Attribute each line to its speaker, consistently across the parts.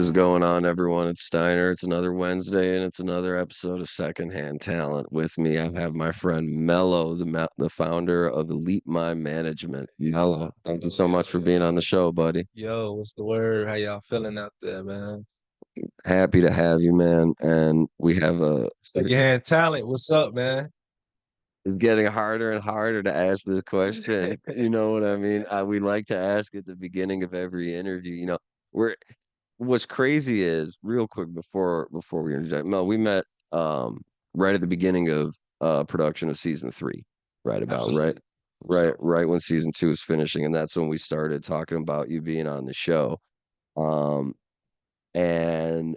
Speaker 1: is going on, everyone? It's Steiner. It's another Wednesday, and it's another episode of Secondhand Talent. With me, I have my friend Mello, the founder of Elitemind Management. Mello, thank you
Speaker 2: Yo,
Speaker 1: so
Speaker 2: yo,
Speaker 1: much for
Speaker 2: yo.
Speaker 1: being on the show, buddy.
Speaker 2: Yo, what's the word? How y'all feeling out there, man?
Speaker 1: Happy to have you, man. And we have
Speaker 2: Secondhand talent. What's up, man?
Speaker 1: it's getting harder and harder to ask this question. You know what I mean? We like to ask at the beginning of every interview. We're what's crazy is real quick before we interject. Mel, we met right at the beginning of production of season 3, right about right
Speaker 2: Absolutely. Sure.
Speaker 1: right when season 2 is finishing, and that's when we started talking about you being on the show. Um, and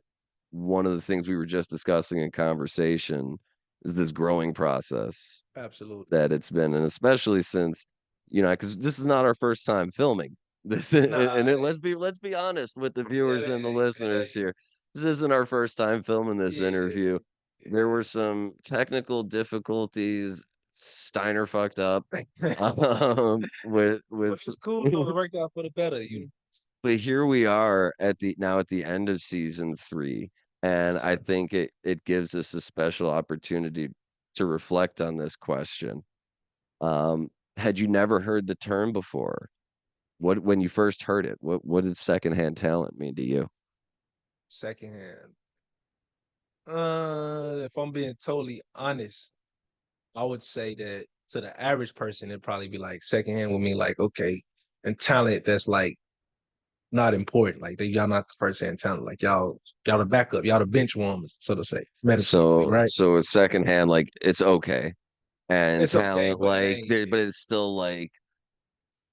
Speaker 1: one of the things we were just discussing in conversation is this growing process
Speaker 2: Absolutely.
Speaker 1: that it's been, and especially since because this is not our first time filming this, and,
Speaker 2: Nah,
Speaker 1: and
Speaker 2: it
Speaker 1: it,
Speaker 2: ain't.
Speaker 1: let's be honest with the
Speaker 2: Yeah,
Speaker 1: viewers
Speaker 2: it
Speaker 1: and the
Speaker 2: ain't. It
Speaker 1: listeners
Speaker 2: ain't.
Speaker 1: here. This isn't our first time filming this
Speaker 2: Yeah.
Speaker 1: interview. There
Speaker 2: Yeah.
Speaker 1: were some technical difficulties. Steiner fucked up
Speaker 2: But
Speaker 1: with
Speaker 2: it's cool though. It worked out for the better, you know.
Speaker 1: but here we are at the end of season 3, and
Speaker 2: Yes,
Speaker 1: I
Speaker 2: sir.
Speaker 1: think it gives us a special opportunity to reflect on this question. um, had you never heard the term before? What When you first heard it, what did secondhand talent mean to you?
Speaker 2: Secondhand. If I'm being totally honest, I would say that to the average person, it'd probably be like secondhand would mean like, okay, and talent that's like not important. Like y'all not the first hand talent. Like y'all the backup, y'all the bench warmers, so to say, metaphorically,
Speaker 1: So
Speaker 2: right?
Speaker 1: so it's secondhand, like it's okay, and
Speaker 2: It's okay,
Speaker 1: talent,
Speaker 2: but it
Speaker 1: like
Speaker 2: ain't.
Speaker 1: there, but it's still like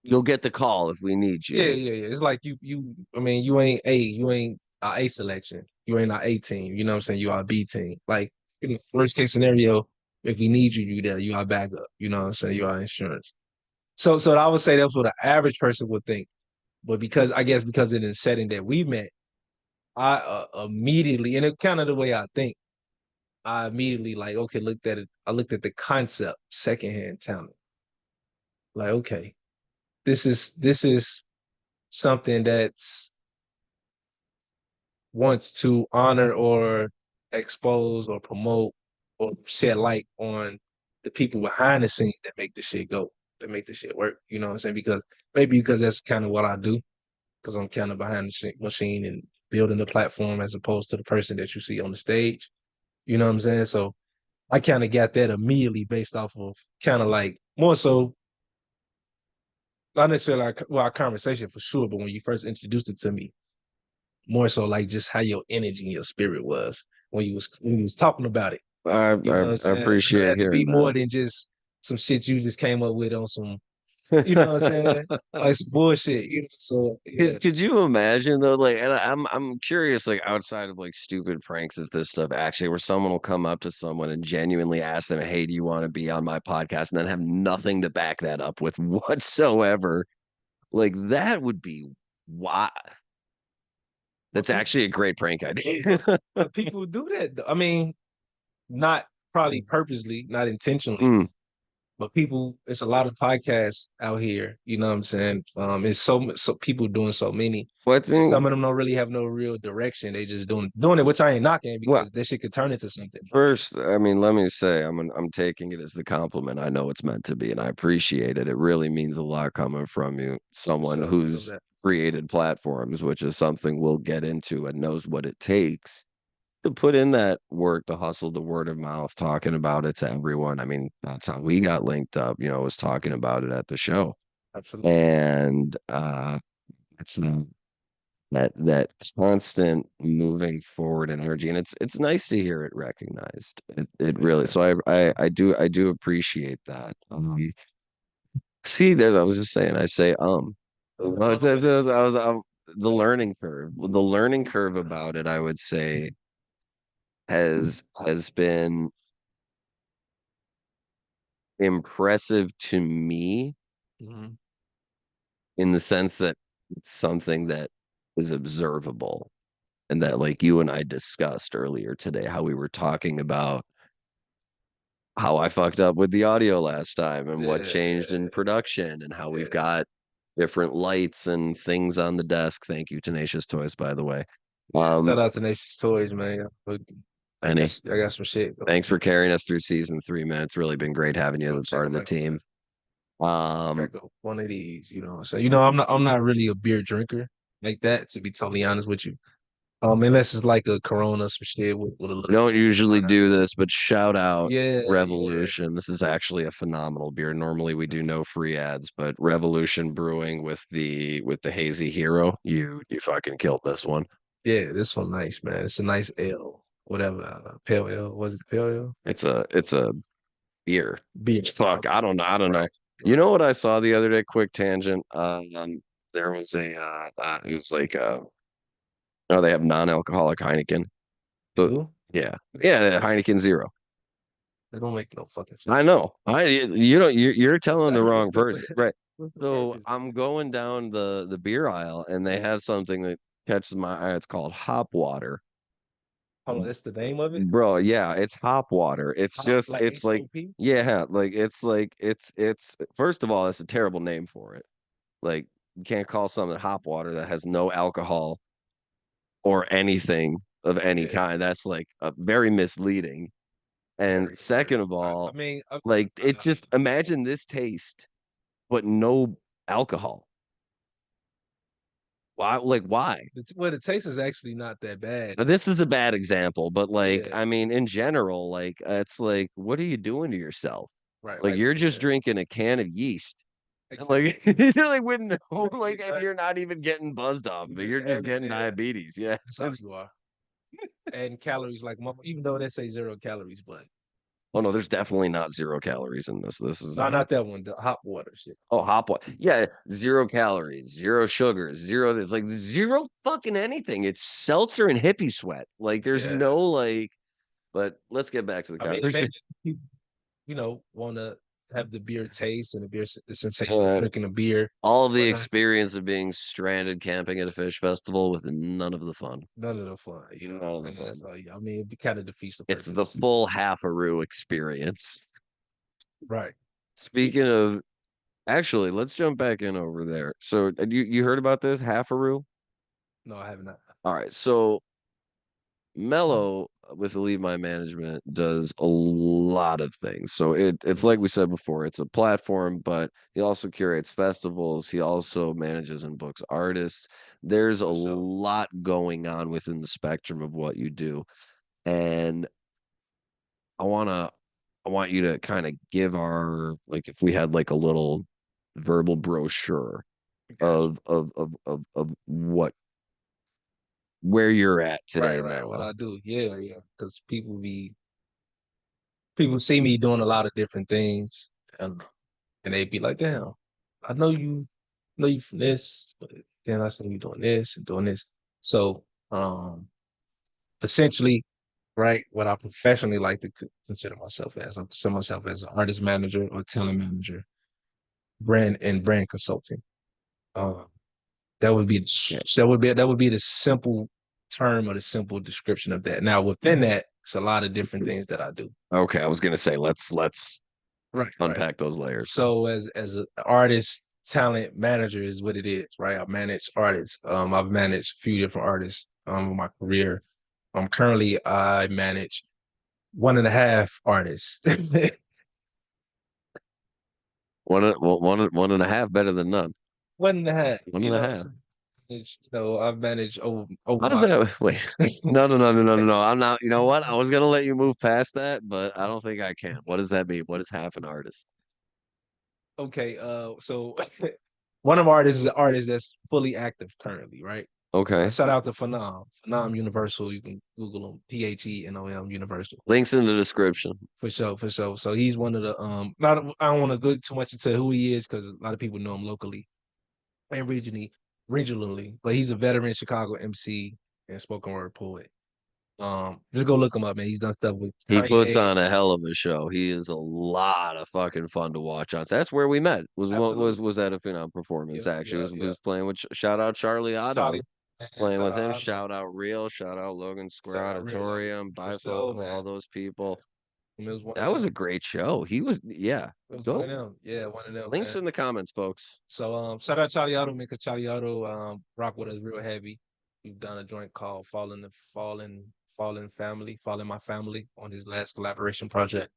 Speaker 1: you'll get the call if we need
Speaker 2: Yeah,
Speaker 1: you.
Speaker 2: yeah, yeah. It's like you. I mean, you ain't a selection. You ain't our A team. You know what I'm saying? You are a B team. Like in the worst case scenario, if we need you, you there. You are backup. You know what I'm saying? You are insurance. So I would say that's what the average person would think. But because I guess because in the setting that we met, I immediately, and it kind of the way I think. I immediately like, okay, looked at it. I looked at the concept, secondhand talent. Like, okay, this is something that's wants to honor or expose or promote or shed light on the people behind the scenes that make the shit go, that make the shit work. You know what I'm saying? Because that's kind of what I do. Because I'm kind of behind the machine and building the platform as opposed to the person that you see on the stage. You know what I'm saying? So I kind of got that immediately based off of kind of like more so not necessarily our conversation for sure, but when you first introduced it to me, more so like just how your energy and your spirit was when you was talking about it.
Speaker 1: I
Speaker 2: You know what I'm
Speaker 1: I
Speaker 2: saying? It
Speaker 1: appreciate
Speaker 2: had to
Speaker 1: hearing
Speaker 2: be
Speaker 1: that.
Speaker 2: more than just some shit you just came up with on some, you know what I'm saying? Like some bullshit, you know. So yeah,
Speaker 1: Could you imagine though, like, and I'm curious, like outside of like stupid pranks, if this stuff actually where someone will come up to someone and genuinely ask them, "Hey, do you want to be on my podcast?" and then have nothing to back that up with whatsoever. Like that would be why.
Speaker 2: but
Speaker 1: That's
Speaker 2: people
Speaker 1: actually a great prank idea.
Speaker 2: but people do that though. I mean, not probably purposely, not intentionally.
Speaker 1: Mm.
Speaker 2: But people, it's a lot of podcasts out here. You know what I'm saying? It's so people doing so many,
Speaker 1: Well, I
Speaker 2: and
Speaker 1: think
Speaker 2: some of them don't really have no real direction. They just doing it, which I ain't knocking
Speaker 1: well,
Speaker 2: because that shit could turn into something.
Speaker 1: first, I mean, let me say, I'm taking it as the compliment. I know it's meant to be, and I appreciate it. It really means a lot coming from you, someone
Speaker 2: So feel
Speaker 1: who's
Speaker 2: that.
Speaker 1: created platforms, which is something we'll get into, and knows what it takes to put in that work, to hustle, the word of mouth, talking about it to everyone. I mean, that's how we got linked up, was talking about it at the show.
Speaker 2: Absolutely.
Speaker 1: And it's that constant moving forward and energy, and it's nice to hear it recognized. It really,
Speaker 2: Yeah.
Speaker 1: so I do appreciate that. See, there, I was just saying, I say well,
Speaker 2: My bad.
Speaker 1: I was the learning curve, the learning curve about it, I would say, has been impressive to me,
Speaker 2: Mhm.
Speaker 1: in the sense that it's something that is observable, and that, like you and I discussed earlier today, how we were talking about how I fucked up with the audio last time and what
Speaker 2: Yeah,
Speaker 1: changed in
Speaker 2: yeah,
Speaker 1: production, and how we've
Speaker 2: yeah.
Speaker 1: got different lights and things on the desk. Thank you, Tenacious Toys, by the way.
Speaker 2: Shout
Speaker 1: Um,
Speaker 2: out to Nation's Toys, man.
Speaker 1: any
Speaker 2: I got some shit.
Speaker 1: thanks for carrying us through season 3, man. It's really been great having you
Speaker 2: Go
Speaker 1: as a
Speaker 2: check
Speaker 1: part of
Speaker 2: them
Speaker 1: the
Speaker 2: out,
Speaker 1: team.
Speaker 2: man.
Speaker 1: Um,
Speaker 2: Crack up one of these, you know what I'm saying? I'm not really a beer drinker like that, to be totally honest with you. Unless it's like a Corona, some shit with a
Speaker 1: we
Speaker 2: little
Speaker 1: don't usually
Speaker 2: lime.
Speaker 1: do this, but shout out
Speaker 2: Yeah, yeah.
Speaker 1: Revolution. This is actually a phenomenal beer. Normally we do no free ads, but Revolution Brewing with the Hazy Hero, you fucking killed this one.
Speaker 2: Yeah, this one nice, man. It's a nice ale, whatever. Pale ale. Was it pale ale?
Speaker 1: It's a beer.
Speaker 2: Beer.
Speaker 1: Fuck, I don't know.
Speaker 2: Right.
Speaker 1: You
Speaker 2: Right.
Speaker 1: know what I saw the other day? Quick tangent. There was it was like oh, they have non-alcoholic Heineken.
Speaker 2: You
Speaker 1: But
Speaker 2: do?
Speaker 1: yeah, yeah, Heineken Zero.
Speaker 2: That don't make no fucking
Speaker 1: I
Speaker 2: sense.
Speaker 1: know. You don't. You're telling the wrong
Speaker 2: What's the
Speaker 1: person, right?
Speaker 2: what's the
Speaker 1: So
Speaker 2: purpose?
Speaker 1: I'm going down the beer aisle, and they have something that catches my eye. It's called hop water,
Speaker 2: Hold on, that's the name of it?
Speaker 1: bro. Yeah, it's hop water. It's
Speaker 2: Hop
Speaker 1: just
Speaker 2: like
Speaker 1: it's like
Speaker 2: HOP?
Speaker 1: yeah, like it's first of all, it's a terrible name for it. Like you can't call something hop water that has no alcohol or anything of any
Speaker 2: Yeah,
Speaker 1: kind. That's like very misleading. And
Speaker 2: very,
Speaker 1: second
Speaker 2: very.
Speaker 1: of all, like it
Speaker 2: Uh,
Speaker 1: just imagine this taste, but no alcohol. Why? Like why?
Speaker 2: well, the taste is actually not that bad.
Speaker 1: Now, this is a bad example, but like
Speaker 2: Yeah,
Speaker 1: I mean, in general, like it's like, what are you doing to yourself?
Speaker 2: right,
Speaker 1: Like
Speaker 2: like
Speaker 1: you're just
Speaker 2: yeah,
Speaker 1: drinking a can of yeast. And
Speaker 2: exactly.
Speaker 1: like you're like with no, like if
Speaker 2: Exactly.
Speaker 1: you're not even getting buzzed off,
Speaker 2: You
Speaker 1: but
Speaker 2: just
Speaker 1: you're just
Speaker 2: add it,
Speaker 1: getting
Speaker 2: yeah,
Speaker 1: diabetes. Yeah.
Speaker 2: that's all you are. And calories like even though they say 0 calories, but
Speaker 1: Oh no, there's definitely not 0 calories in this. This is
Speaker 2: no, not that one. The hot water shit.
Speaker 1: oh, hop water. Yeah, 0 calories, zero sugar, zero. It's like zero fucking anything. It's seltzer and hippie sweat. Like there's
Speaker 2: Yeah,
Speaker 1: no like. But let's get back to the
Speaker 2: I mean
Speaker 1: conversation.
Speaker 2: maybe people, want to have the beer taste and the sensation of
Speaker 1: Uh,
Speaker 2: drinking a beer,
Speaker 1: all of the
Speaker 2: whatnot.
Speaker 1: experience of being stranded camping at a fish festival with none of the fun.
Speaker 2: None of the fun, you know
Speaker 1: None
Speaker 2: what I'm
Speaker 1: of the
Speaker 2: saying? That's
Speaker 1: fun.
Speaker 2: all. I mean, it kind of defeats the
Speaker 1: It's the
Speaker 2: purpose,
Speaker 1: full half-a-roo experience.
Speaker 2: right?
Speaker 1: Speaking of, actually, let's jump back in over there. So, you heard about this half-a-roo?
Speaker 2: No, I have not.
Speaker 1: All right, so Mello with Elitemind Management does a lot of things. So it's
Speaker 2: Mhm.
Speaker 1: like we said before, it's a platform, but he also curates festivals. He also manages and books artists. There's a
Speaker 2: For sure.
Speaker 1: lot going on within the spectrum of what you do. And I wanna I want you to kind of give our like if we had like a little verbal brochure
Speaker 2: Gotcha.
Speaker 1: of what where you're at
Speaker 2: Right,
Speaker 1: today,
Speaker 2: right. What
Speaker 1: Mello.
Speaker 2: I do, yeah, yeah. Because people see me doing a lot of different things, and they be like, "Damn, I know you from this, but then I see you doing this and doing this." So, essentially, right, what I professionally like to consider myself as, I consider myself as an artist manager or talent manager, brand consulting. Um, that would be
Speaker 1: Yeah.
Speaker 2: that would be the simple term or the simple description of that. Now, within that, it's a lot of different things that I do.
Speaker 1: Okay, I was gonna say let's
Speaker 2: Right, right.
Speaker 1: unpack those layers.
Speaker 2: So as an artist, talent manager is what it is, right? I manage artists. I've managed a few different artists in my career. Currently I manage one and a half artists.
Speaker 1: One and a half better than none.
Speaker 2: One and a half,
Speaker 1: One
Speaker 2: you
Speaker 1: and a
Speaker 2: know,
Speaker 1: half.
Speaker 2: I've managed over
Speaker 1: How did
Speaker 2: my
Speaker 1: that wait? No. I'm not, you know what? I was gonna let you move past that, but I don't think I can. What does that mean? What is half an artist?
Speaker 2: okay, so one of my artists is an artist that's fully active currently, right?
Speaker 1: Okay.
Speaker 2: Shout out to Phenom Universal. You can Google him, Phenom Universal.
Speaker 1: Links in the description.
Speaker 2: For sure, for sure. So he's one of the not I don't want to go too much into who he is because a lot of people know him locally and regionally, but he's a veteran Chicago MC and spoken word poet. Just go look him up, man. He's done stuff with
Speaker 1: He puts
Speaker 2: Kanye.
Speaker 1: on a hell of a show. He is a lot of fucking fun to watch on. So that's where we met. Was what
Speaker 2: Absolutely.
Speaker 1: was at a Phenom performance
Speaker 2: Yeah,
Speaker 1: actually.
Speaker 2: yeah, yeah.
Speaker 1: Was playing with shout out Charlie Otto.
Speaker 2: Charlie. Man,
Speaker 1: Playing
Speaker 2: shout
Speaker 1: with
Speaker 2: out
Speaker 1: him.
Speaker 2: Otto.
Speaker 1: Shout out Real. Shout out Logan Square
Speaker 2: Shout out Real Love.
Speaker 1: Auditorium.
Speaker 2: For sure,
Speaker 1: Bifocal.
Speaker 2: man.
Speaker 1: All those people.
Speaker 2: It was one of
Speaker 1: That was
Speaker 2: them.
Speaker 1: a great show. He was yeah.
Speaker 2: It was one of
Speaker 1: Go
Speaker 2: them. Yeah, one of them,
Speaker 1: links
Speaker 2: man.
Speaker 1: in the comments, folks.
Speaker 2: So shout out Charlie Otto, man, 'cause Charlie Otto rock with us real heavy. We've done a joint called Fallen My Family on his last collaboration project.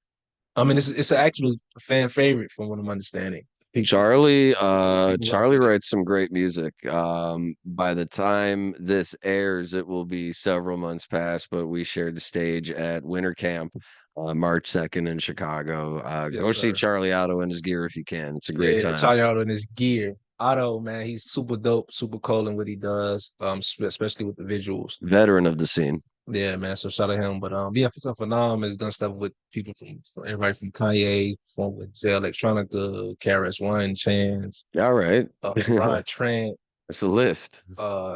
Speaker 2: I mean, it's actually a fan favorite from what I'm understanding. People, people rock
Speaker 1: Charlie
Speaker 2: with it.
Speaker 1: writes some great music. By the time this airs, it will be several months past, but we shared the stage at Winter Camp, March 2nd in Chicago.
Speaker 2: Yes,
Speaker 1: Go see
Speaker 2: sir.
Speaker 1: Charlie Otto in his gear if you can. It's a great
Speaker 2: Yeah,
Speaker 1: time.
Speaker 2: Charlie Otto in his gear. Otto, man, he's super dope, super cool in what he does, especially with the visuals.
Speaker 1: Veteran of the scene.
Speaker 2: Yeah, man. So shout out him. But yeah, Phenom has done stuff with people from everybody from Kanye, from with Jay Electronica, KRS One, Chance,
Speaker 1: All right.
Speaker 2: Rod Trent.
Speaker 1: It's a list.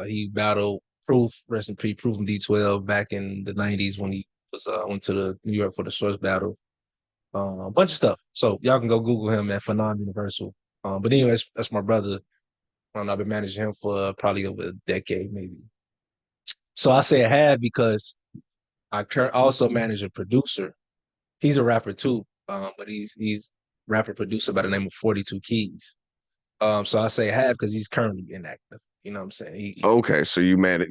Speaker 2: He battled Proof, rest in peace, Proof from D12 back in the '90s when he was went to the New York for the Source battle. A bunch of stuff. So y'all can go Google him at Phenom Universal. But anyway, that's my brother. I've been managing him for probably over a decade, maybe. So I say I have because also manage a producer. He's a rapper too, but he's rapper producer by the name of 42 Keys. So I say have because he's currently inactive. You know what I'm saying?
Speaker 1: Okay, so you manage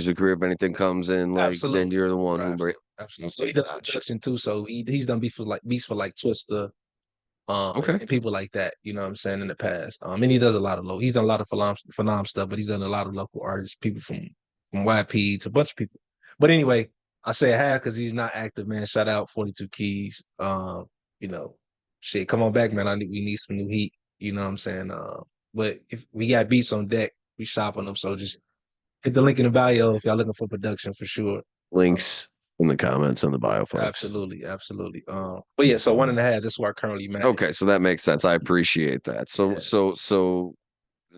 Speaker 1: the career. If anything comes in, like then
Speaker 2: Absolutely,
Speaker 1: you're the one
Speaker 2: right,
Speaker 1: who break.
Speaker 2: absolutely, absolutely. So
Speaker 1: Okay,
Speaker 2: he does
Speaker 1: gotcha.
Speaker 2: production too. So he's done beats for like Twista,
Speaker 1: Okay,
Speaker 2: and people like that. You know what I'm saying in the past. And he does a lot of he's done a lot of phenom stuff, but he's done a lot of local artists, people from YP to a bunch of people. But anyway, I say I have because he's not active, man. Shout out 42 Keys. You know, shit, come on back, man. We need some new heat. You know what I'm saying? But if we got beats on deck, we shopping them. So just hit the link in the bio if y'all looking for production for sure. Uh,
Speaker 1: links in the comments on the bio, folks.
Speaker 2: absolutely, absolutely. But yeah, so 1.5. That's where I currently manage.
Speaker 1: Okay, so that makes sense. I appreciate that.
Speaker 2: Yeah,
Speaker 1: So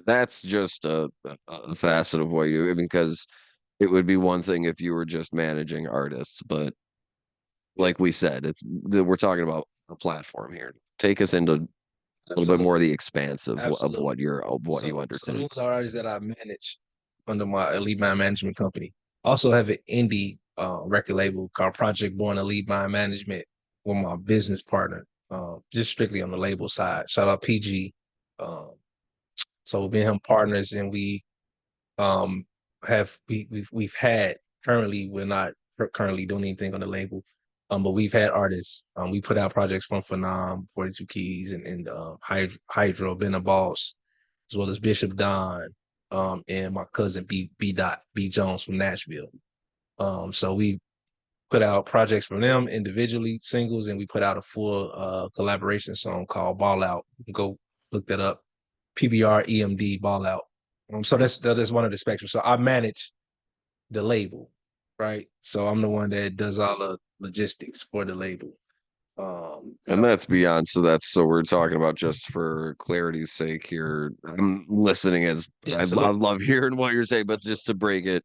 Speaker 1: that's just a facet of what you because it would be one thing if you were just managing artists, but
Speaker 2: yeah,
Speaker 1: like we said, we're talking about a platform here. Take us into a little bit more
Speaker 2: absolutely.
Speaker 1: of the expanse
Speaker 2: Absolutely.
Speaker 1: of what you
Speaker 2: So
Speaker 1: undertake.
Speaker 2: those are artists that I manage under my Elite Mind Management company. Also have an indie record label called Project Born Elite Mind Management with my business partner, just strictly on the label side. Shout out PG. Um, so we've been him partners, and we um we've had currently we're not currently doing anything on the label. But we've had artists. We put out projects from Phenom, 42 Keys, and Hydro, Ben a Boss, as well as Bishop Don, and my cousin B Jones from Nashville. So we put out projects from them individually, singles, and we put out a full collaboration song called Ball Out. You can go look that up. PBR EMD Ball Out. So that is one of the spectrum. So I manage the label, right? So I'm the one that does all the logistics for the label.
Speaker 1: And that's beyond. So we're talking about just for clarity's sake here. I'm listening as
Speaker 2: Yeah,
Speaker 1: I
Speaker 2: absolutely,
Speaker 1: love hearing what you're saying, but just
Speaker 2: absolutely,
Speaker 1: to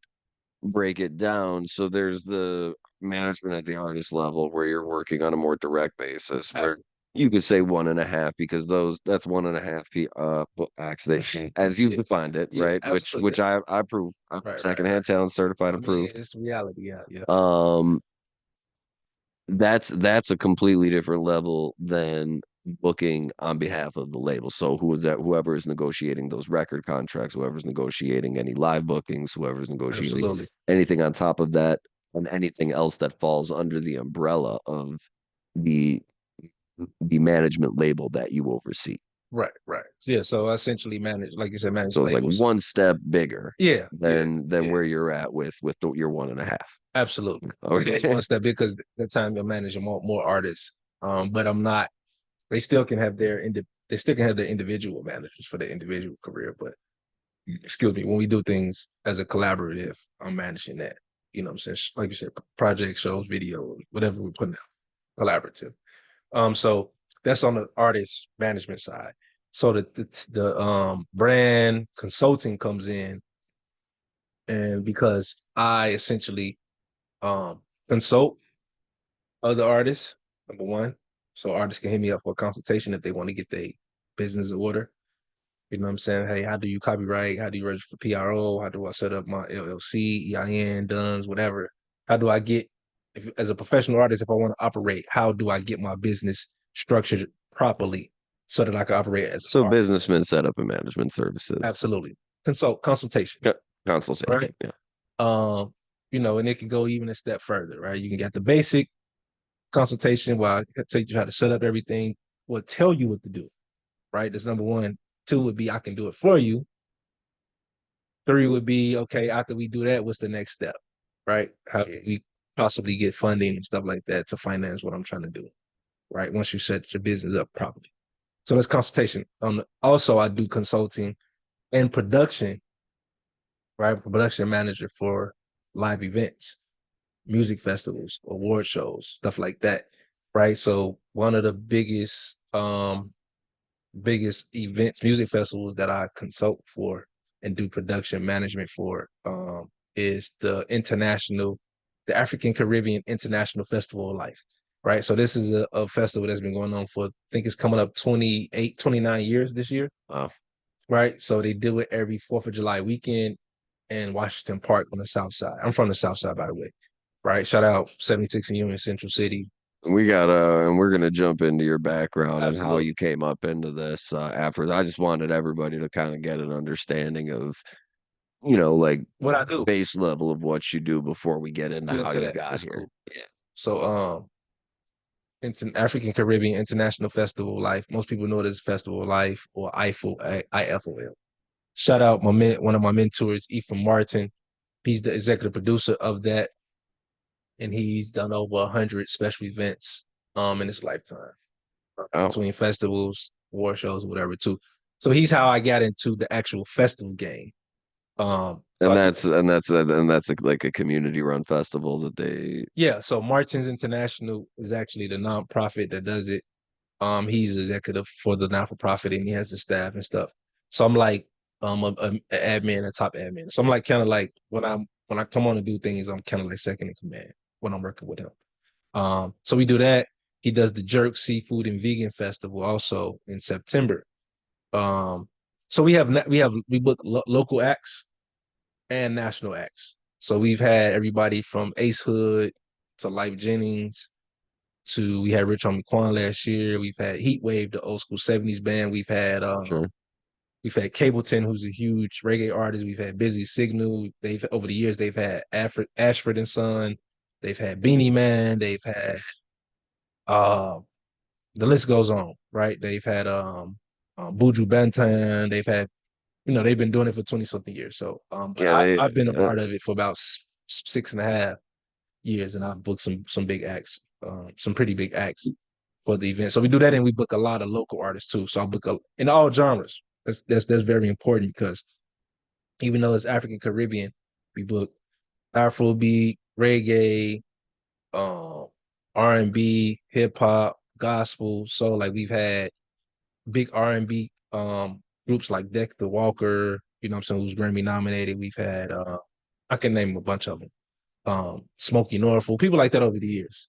Speaker 1: break it down. So there's the management at the artist level where you're working on a more direct basis where you could say one and a half because that's one and a half acts they as you've
Speaker 2: yeah,
Speaker 1: defined it,
Speaker 2: yeah,
Speaker 1: right?
Speaker 2: absolutely,
Speaker 1: Which I approve. I'm
Speaker 2: right, right,
Speaker 1: secondhand
Speaker 2: right.
Speaker 1: talent certified
Speaker 2: I mean,
Speaker 1: approved.
Speaker 2: it's reality, yeah, yeah,
Speaker 1: Um that's a completely different level than booking on behalf of the label. So who is that? Whoever is negotiating those record contracts, whoever's negotiating any live bookings, whoever's negotiating
Speaker 2: absolutely,
Speaker 1: anything on top of that, and anything else that falls under the umbrella of the the management label that you oversee.
Speaker 2: right, right. Yeah, so I essentially manage, like you said, manage
Speaker 1: So it's like
Speaker 2: labels.
Speaker 1: one step bigger
Speaker 2: Yeah, yeah,
Speaker 1: than
Speaker 2: yeah,
Speaker 1: where you're at with your one and a half.
Speaker 2: absolutely. So it's
Speaker 1: Okay.
Speaker 2: one step because that time you're managing more artists. But I'm not. They still can have they still can have their individual managers for their individual career. But excuse me, when we do things as a collaborative, I'm managing that. You know what I'm saying? Like you said, project shows, videos, whatever we're putting out, collaborative. So that's on the artist management side. So the brand consulting comes in, and because I essentially um consult other artists, number one. So artists can hit me up for a consultation if they want to get their business in order. You know what I'm saying? Hey, how do you copyright? How do you register for PRO? How do I set up my LLC, EIN, DUNS, whatever? How do I get, if as a professional artist, if I want to operate, how do I get my business structured properly so that I can operate as an
Speaker 1: So
Speaker 2: artist?
Speaker 1: businessmen set up and management services.
Speaker 2: Absolutely. Consultation.
Speaker 1: Yeah. Consultation.
Speaker 2: right?
Speaker 1: Yeah.
Speaker 2: And it can go even a step further, right? You can get the basic consultation where I teach you how to set up everything, will tell you what to do, right? That's number one. Two would be I can do it for you. Three would be, okay, after we do that, what's the next step, right? How do we possibly get funding and stuff like that to finance what I'm trying to do, right? Once you set your business up properly. So that's consultation. Also, I do consulting and production, right? Production manager for live events, music festivals, award shows, stuff like that, right? So one of the biggest events, music festivals that I consult for and do production management for is the African Caribbean International Festival of Life, right? So this is a festival that's been going on for, I think it's coming up 28, 29 years this year,
Speaker 1: Wow.
Speaker 2: right? So they do it every 4th of July weekend in Washington Park on the South Side. I'm from the South Side, by the way, right? Shout out 76 and Union Central City.
Speaker 1: And we're gonna jump into your background and how
Speaker 2: Absolutely.
Speaker 1: you came up into this after. I just wanted everybody to kind of get an understanding of, like
Speaker 2: What I do,
Speaker 1: base level of what you do before we get into
Speaker 2: get
Speaker 1: how
Speaker 2: into
Speaker 1: you
Speaker 2: that.
Speaker 1: got
Speaker 2: That's
Speaker 1: here.
Speaker 2: cool. So, it's an African Caribbean International Festival of Life. Most people know it as Festival of Life or IFOL. Shout out one of my mentors, Ephraim Martin. He's the executive producer of that, and he's done over 100 special events in his lifetime,
Speaker 1: Oh,
Speaker 2: between festivals, war shows, whatever too. So he's how I got into the actual festival game. So
Speaker 1: and
Speaker 2: I do,
Speaker 1: that's like a community run festival that they.
Speaker 2: yeah. So Martins International is actually the nonprofit that does it. He's executive for the not for profit, and he has the staff and stuff. So I'm like a admin, a top admin. So I'm like kind of like when I come on to do things, I'm kind of like second in command when I'm working with him. So we do that. He does the Jerk Seafood and Vegan Festival also in September. Um, so we book local acts and national acts. So we've had everybody from Ace Hood to Life Jennings to we had Rich Homie Quan last year. We've had Heat Wave, the old school 70s band.
Speaker 1: Sure.
Speaker 2: We've had Cableton, who's a huge reggae artist. We've had Busy Signal. They've over the years they've had Ashford and Son. They've had Beanie Man. They've had uh the list goes on, right? They've had Buju Banton. They've had they've been doing it for 20 something years. So but
Speaker 1: Yeah,
Speaker 2: I've been a part of it for about 6.5 years, and I've booked some big acts, some pretty big acts for the event. So we do that, and we book a lot of local artists too. So I book in all genres. That's very important because even though it's African Caribbean, we book Afrobeat, reggae, um, R&B, hip hop, gospel. So like we've had big R&B groups like Dexter Walker, I'm saying, who's Grammy nominated. We've had I can name a bunch of them. Smokey Norfolk, people like that over the years,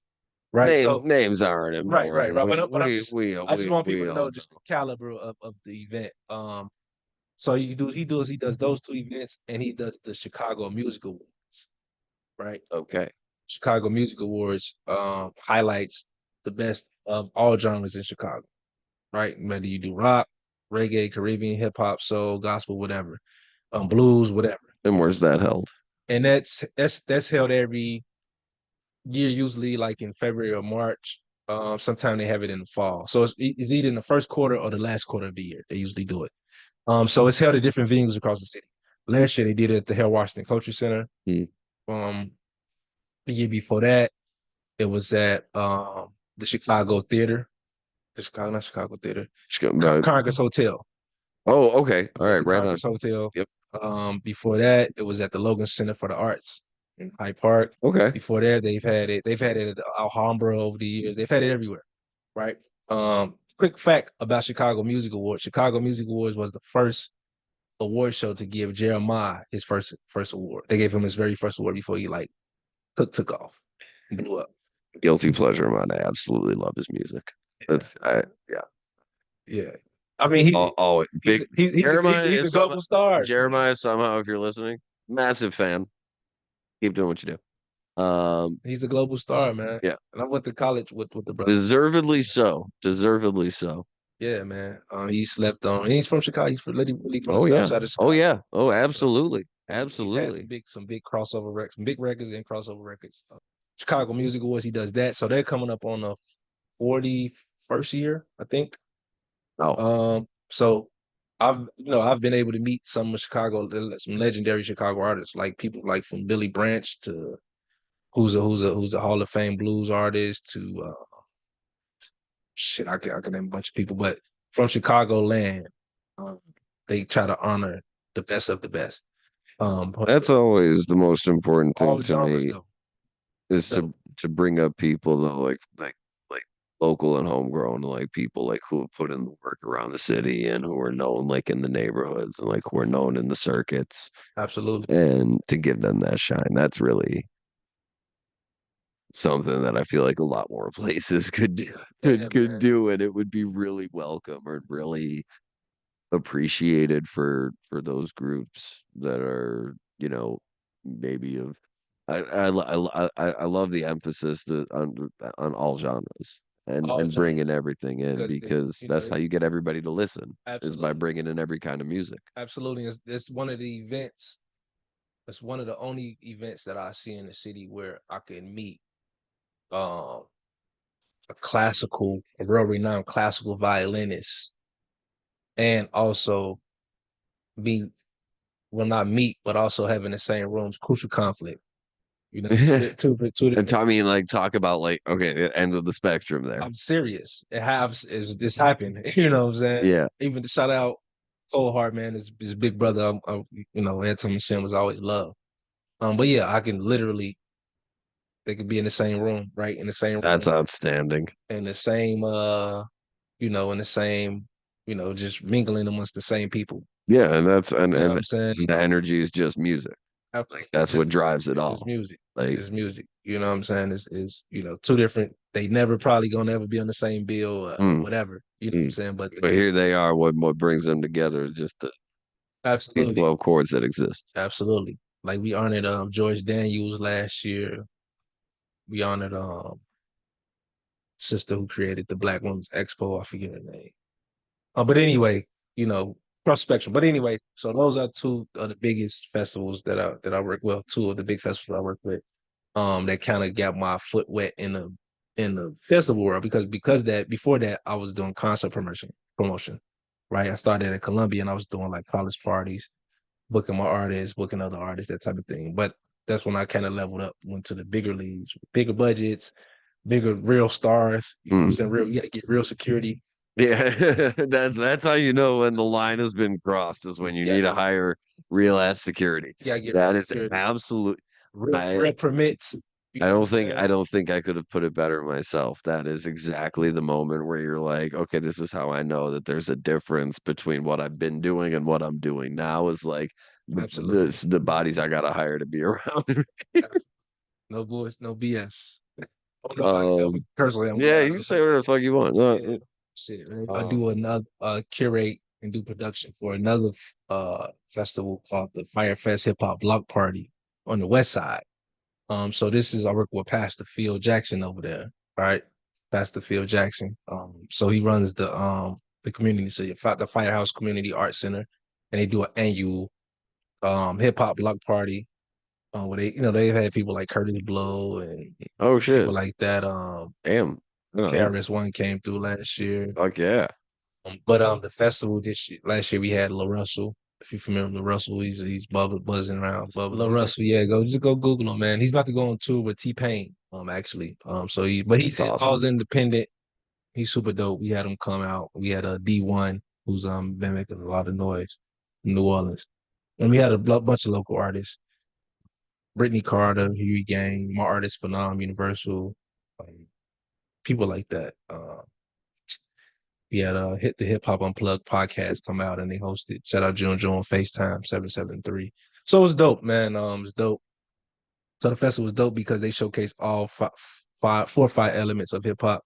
Speaker 2: right? So
Speaker 1: names aren't
Speaker 2: right.
Speaker 1: important.
Speaker 2: But I just want
Speaker 1: We
Speaker 2: people to
Speaker 1: all
Speaker 2: know just the caliber of the event. So he does those two events, and he does the Chicago Music Awards, right?
Speaker 1: know. Okay.
Speaker 2: Chicago Music Awards highlights the best of all genres in Chicago, right? Whether you do rock, reggae, Caribbean, hip hop, soul, gospel, whatever, blues, whatever.
Speaker 1: And where's that held?
Speaker 2: And that's held every year, usually like in February or March. Sometimes they have it in the fall. So it's either in the first quarter or the last quarter of the year. They usually do it. So it's held at different venues across the city. Last year they did it at the Harold Washington Culture Center.
Speaker 1: Hmm.
Speaker 2: Um, the year before that, it was at the Chicago Theater, not Chicago Theater,
Speaker 1: But
Speaker 2: Congress Hotel.
Speaker 1: oh, okay.
Speaker 2: It
Speaker 1: All
Speaker 2: was at
Speaker 1: right,
Speaker 2: the
Speaker 1: right on.
Speaker 2: Congress Hotel.
Speaker 1: Yep.
Speaker 2: Before that, it was at the Logan Center for the Arts in Hyde Park.
Speaker 1: Okay.
Speaker 2: Before that, they've had it at Alhambra over the years. They've had it everywhere, right? Quick fact about Chicago Music Awards. Chicago Music Awards was the first award show to give Jeremiah his first award. They gave him his very first award before he like took off, blew up.
Speaker 1: Guilty pleasure of mine. I absolutely love his music. Yeah.
Speaker 2: Yeah. I mean,
Speaker 1: Big Jeremiah.
Speaker 2: he's
Speaker 1: If
Speaker 2: a
Speaker 1: somehow
Speaker 2: global star.
Speaker 1: Jeremiah somehow, if you're listening, massive fan. Keep doing what you do.
Speaker 2: He's a global star, man.
Speaker 1: Yeah.
Speaker 2: And I went to college with the brother.
Speaker 1: Deservedly so. Deservedly so.
Speaker 2: Yeah, man. He slept on. And he's from Chicago. He's really from
Speaker 1: Oh
Speaker 2: the south
Speaker 1: yeah.
Speaker 2: side of
Speaker 1: Oh
Speaker 2: Chicago.
Speaker 1: yeah. Oh, absolutely.
Speaker 2: He's had
Speaker 1: Absolutely.
Speaker 2: some big crossover records, some big records and crossover records. Chicago Music Awards, he does that. So they're coming up on the 41st year, I think.
Speaker 1: Oh,
Speaker 2: So I've been able to meet some of Chicago, some legendary Chicago artists, like people like from Billy Branch to who's a Hall of Fame blues artist to shit, I can name a bunch of people, but from Chicago land, um, they try to honor the best of the best.
Speaker 1: that's always the most important thing
Speaker 2: All
Speaker 1: to
Speaker 2: genres
Speaker 1: me
Speaker 2: though. It's
Speaker 1: is
Speaker 2: dope.
Speaker 1: to bring up people though, like local and homegrown, like people like who have put in the work around the city and who are known like in the neighborhoods and like who are known in the circuits,
Speaker 2: Absolutely.
Speaker 1: and to give them that shine. That's really something that I feel like a lot more places could do,
Speaker 2: Yeah,
Speaker 1: could
Speaker 2: man.
Speaker 1: do, and it would be really welcome or really appreciated for those groups that are, maybe of I love the emphasis on all genres
Speaker 2: All
Speaker 1: and bringing
Speaker 2: genres.
Speaker 1: everything in,
Speaker 2: Because
Speaker 1: because that's how you get everybody to listen, is by
Speaker 2: absolutely.
Speaker 1: bringing in every kind of music.
Speaker 2: Absolutely. It's one of the events. It's one of the only events that I see in the city where I can meet um a real renowned classical violinist and also be well not meet, but also have in the same rooms crucial conflict. You know, two
Speaker 1: And
Speaker 2: different.
Speaker 1: I mean, like, talk about like, okay, the end of the spectrum there.
Speaker 2: I'm serious. This happened. You know what I'm saying?
Speaker 1: Yeah,
Speaker 2: Even to shout out Cold Heart, man, his big brother. Anton Sim was always love. But yeah, I can literally they could be in the same room, right? In the same
Speaker 1: that's
Speaker 2: room,
Speaker 1: outstanding.
Speaker 2: in the same in the same, just mingling amongst the same people.
Speaker 1: Yeah, and that's
Speaker 2: You know what I'm saying?
Speaker 1: the energy is just music. Like
Speaker 2: It's
Speaker 1: that's what
Speaker 2: just
Speaker 1: drives it
Speaker 2: it's just
Speaker 1: all.
Speaker 2: music. It's
Speaker 1: Like,
Speaker 2: just music. You know what I'm saying? Is two different. They never probably gonna ever be on the same bill or
Speaker 1: mm,
Speaker 2: whatever. You know what I'm
Speaker 1: mm.
Speaker 2: saying? But
Speaker 1: But here they are. What brings them together is just these
Speaker 2: absolutely,
Speaker 1: 12 chords that exist.
Speaker 2: absolutely. Like we honored George Daniels last year. We honored sister who created the Black Women's Expo. I forget her name. But anyway, cross spectrum. But anyway, so those are two of the biggest festivals that I work. Well, two of the big festivals I work with. That kind of got my foot wet in the festival world because that before that I was doing concert promotion. Right. I started at Columbia and I was doing like college parties, booking my artists, booking other artists, that type of thing. But that's when I kind of leveled up, went to the bigger leagues, bigger budgets, bigger real stars. You know what I'm
Speaker 1: Mm.
Speaker 2: saying? Real, you got to get real security.
Speaker 1: Yeah, that's how you know when the line has been crossed, is when you
Speaker 2: Yeah,
Speaker 1: need to hire real ass security.
Speaker 2: you got to get real
Speaker 1: That is
Speaker 2: security,
Speaker 1: absolute. I
Speaker 2: real permits. You know what I'm
Speaker 1: I
Speaker 2: saying?
Speaker 1: don't think I could have put it better myself. That is exactly the moment where you're like, okay, this is how I know that there's a difference between what I've been doing and what I'm doing now, is like
Speaker 2: Absolutely.
Speaker 1: the bodies I gotta hire to be around.
Speaker 2: No voice, no BS. Oh no,
Speaker 1: Um,
Speaker 2: personally, I'm
Speaker 1: yeah,
Speaker 2: glad.
Speaker 1: you say whatever the fuck you want.
Speaker 2: Yeah, shit, man. I do another curate and do production for another festival called the Fire Fest Hip Hop Block Party on the West Side. So this is I work with Pastor Phil Jackson over there, right? Pastor Phil Jackson. So he runs the community, so the Firehouse Community Arts Center, and they do an annual hip hop block party. Where they've had people like Curtis Blow and
Speaker 1: Oh
Speaker 2: people
Speaker 1: shit,
Speaker 2: like that.
Speaker 1: damn. Oh,
Speaker 2: KRS One came through last year.
Speaker 1: fuck yeah.
Speaker 2: But the festival last year we had Lil Russell. If you're familiar with Lil Russell, he's buzzing around. Lil Russell, yeah, go Google him, man. He's about to go on tour with T-Pain, actually. But
Speaker 1: That's
Speaker 2: he's all
Speaker 1: awesome.
Speaker 2: independent. He's super dope. We had him come out. We had a D1 who's been making a lot of noise in New Orleans, and we had a bunch of local artists. Brittany Carter, Huey Gang, my artist Phenom, Universal, um, people like that. We had Hit the Hip Hop Unplugged podcast come out and they hosted. Shout out June on FaceTime 773. So it was dope, man. It's dope. So the festival was dope because they showcase all four or five elements of hip hop.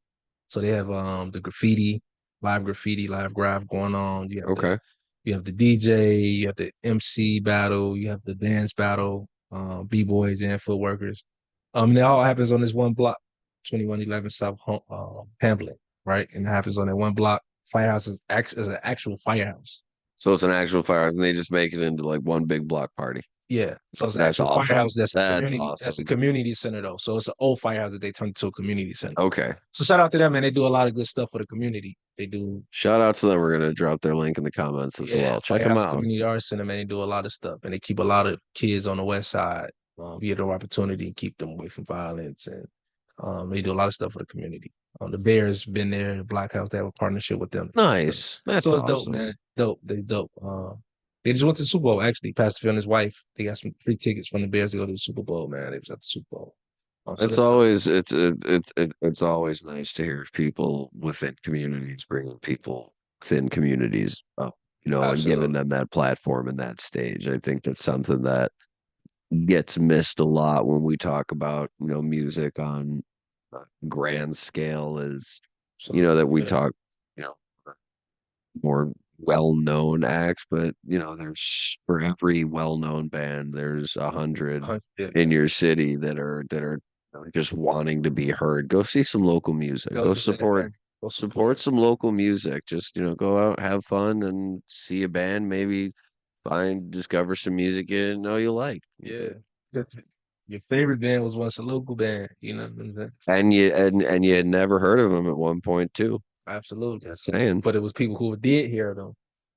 Speaker 2: So they have the graffiti, live graph going on.
Speaker 1: Okay.
Speaker 2: You have the DJ, you have the MC battle, you have the dance battle, b-boys and footworkers. And it all happens on this one block, 2111 South Hamlet, right? And it happens on that one block. Firehouse is an actual firehouse.
Speaker 1: So it's an actual firehouse, and they just make it into like one big block party.
Speaker 2: Yeah. So it's an
Speaker 1: That's
Speaker 2: actual
Speaker 1: awesome.
Speaker 2: firehouse that's a
Speaker 1: That's
Speaker 2: community, that's a
Speaker 1: awesome.
Speaker 2: community center though. So it's an old firehouse that they turned into a community center.
Speaker 1: Okay.
Speaker 2: So shout out to them, man. They do a lot of good stuff for the community. They do,
Speaker 1: Shout out to them. We're gonna drop their link in the comments as
Speaker 2: yeah,
Speaker 1: well. Check them
Speaker 2: Firehouse
Speaker 1: out.
Speaker 2: Community Arts Center, man. They do a lot of stuff, and they keep a lot of kids on the west side. Get their opportunity and keep them away from violence, and they do a lot of stuff for the community. The Bears been there, the Black House. They have a partnership with them.
Speaker 1: Nice. That's
Speaker 2: So it's dope,
Speaker 1: awesome.
Speaker 2: man. Dope. They dope. They just went to the Super Bowl. Actually, Pastor Phil and his wife. They got some free tickets from the Bears to go to the Super Bowl. Man, they was at the Super Bowl. So
Speaker 1: It's
Speaker 2: that's dope.
Speaker 1: always it's always nice to hear people within communities bringing people within communities up, and giving
Speaker 2: Absolutely.
Speaker 1: them that platform and that stage. I think that's something that gets missed a lot when we talk about, music on a grand scale is,
Speaker 2: Absolutely.
Speaker 1: that we
Speaker 2: Yeah.
Speaker 1: talk, you know, more well-known acts, but there's for every well-known band, there's 100
Speaker 2: Yeah,
Speaker 1: in
Speaker 2: man.
Speaker 1: your city that are just wanting to be heard. Go see some local music.
Speaker 2: Go
Speaker 1: Go
Speaker 2: do that,
Speaker 1: support
Speaker 2: man. Go support.
Speaker 1: support some local music. Just, go out, have fun and see a band, maybe discover some music you didn't know you like.
Speaker 2: Yeah. Your your favorite band was once a local band. You know what I'm saying?
Speaker 1: And you had never heard of them at one point too.
Speaker 2: Absolutely.
Speaker 1: Just saying.
Speaker 2: But it was people who did hear them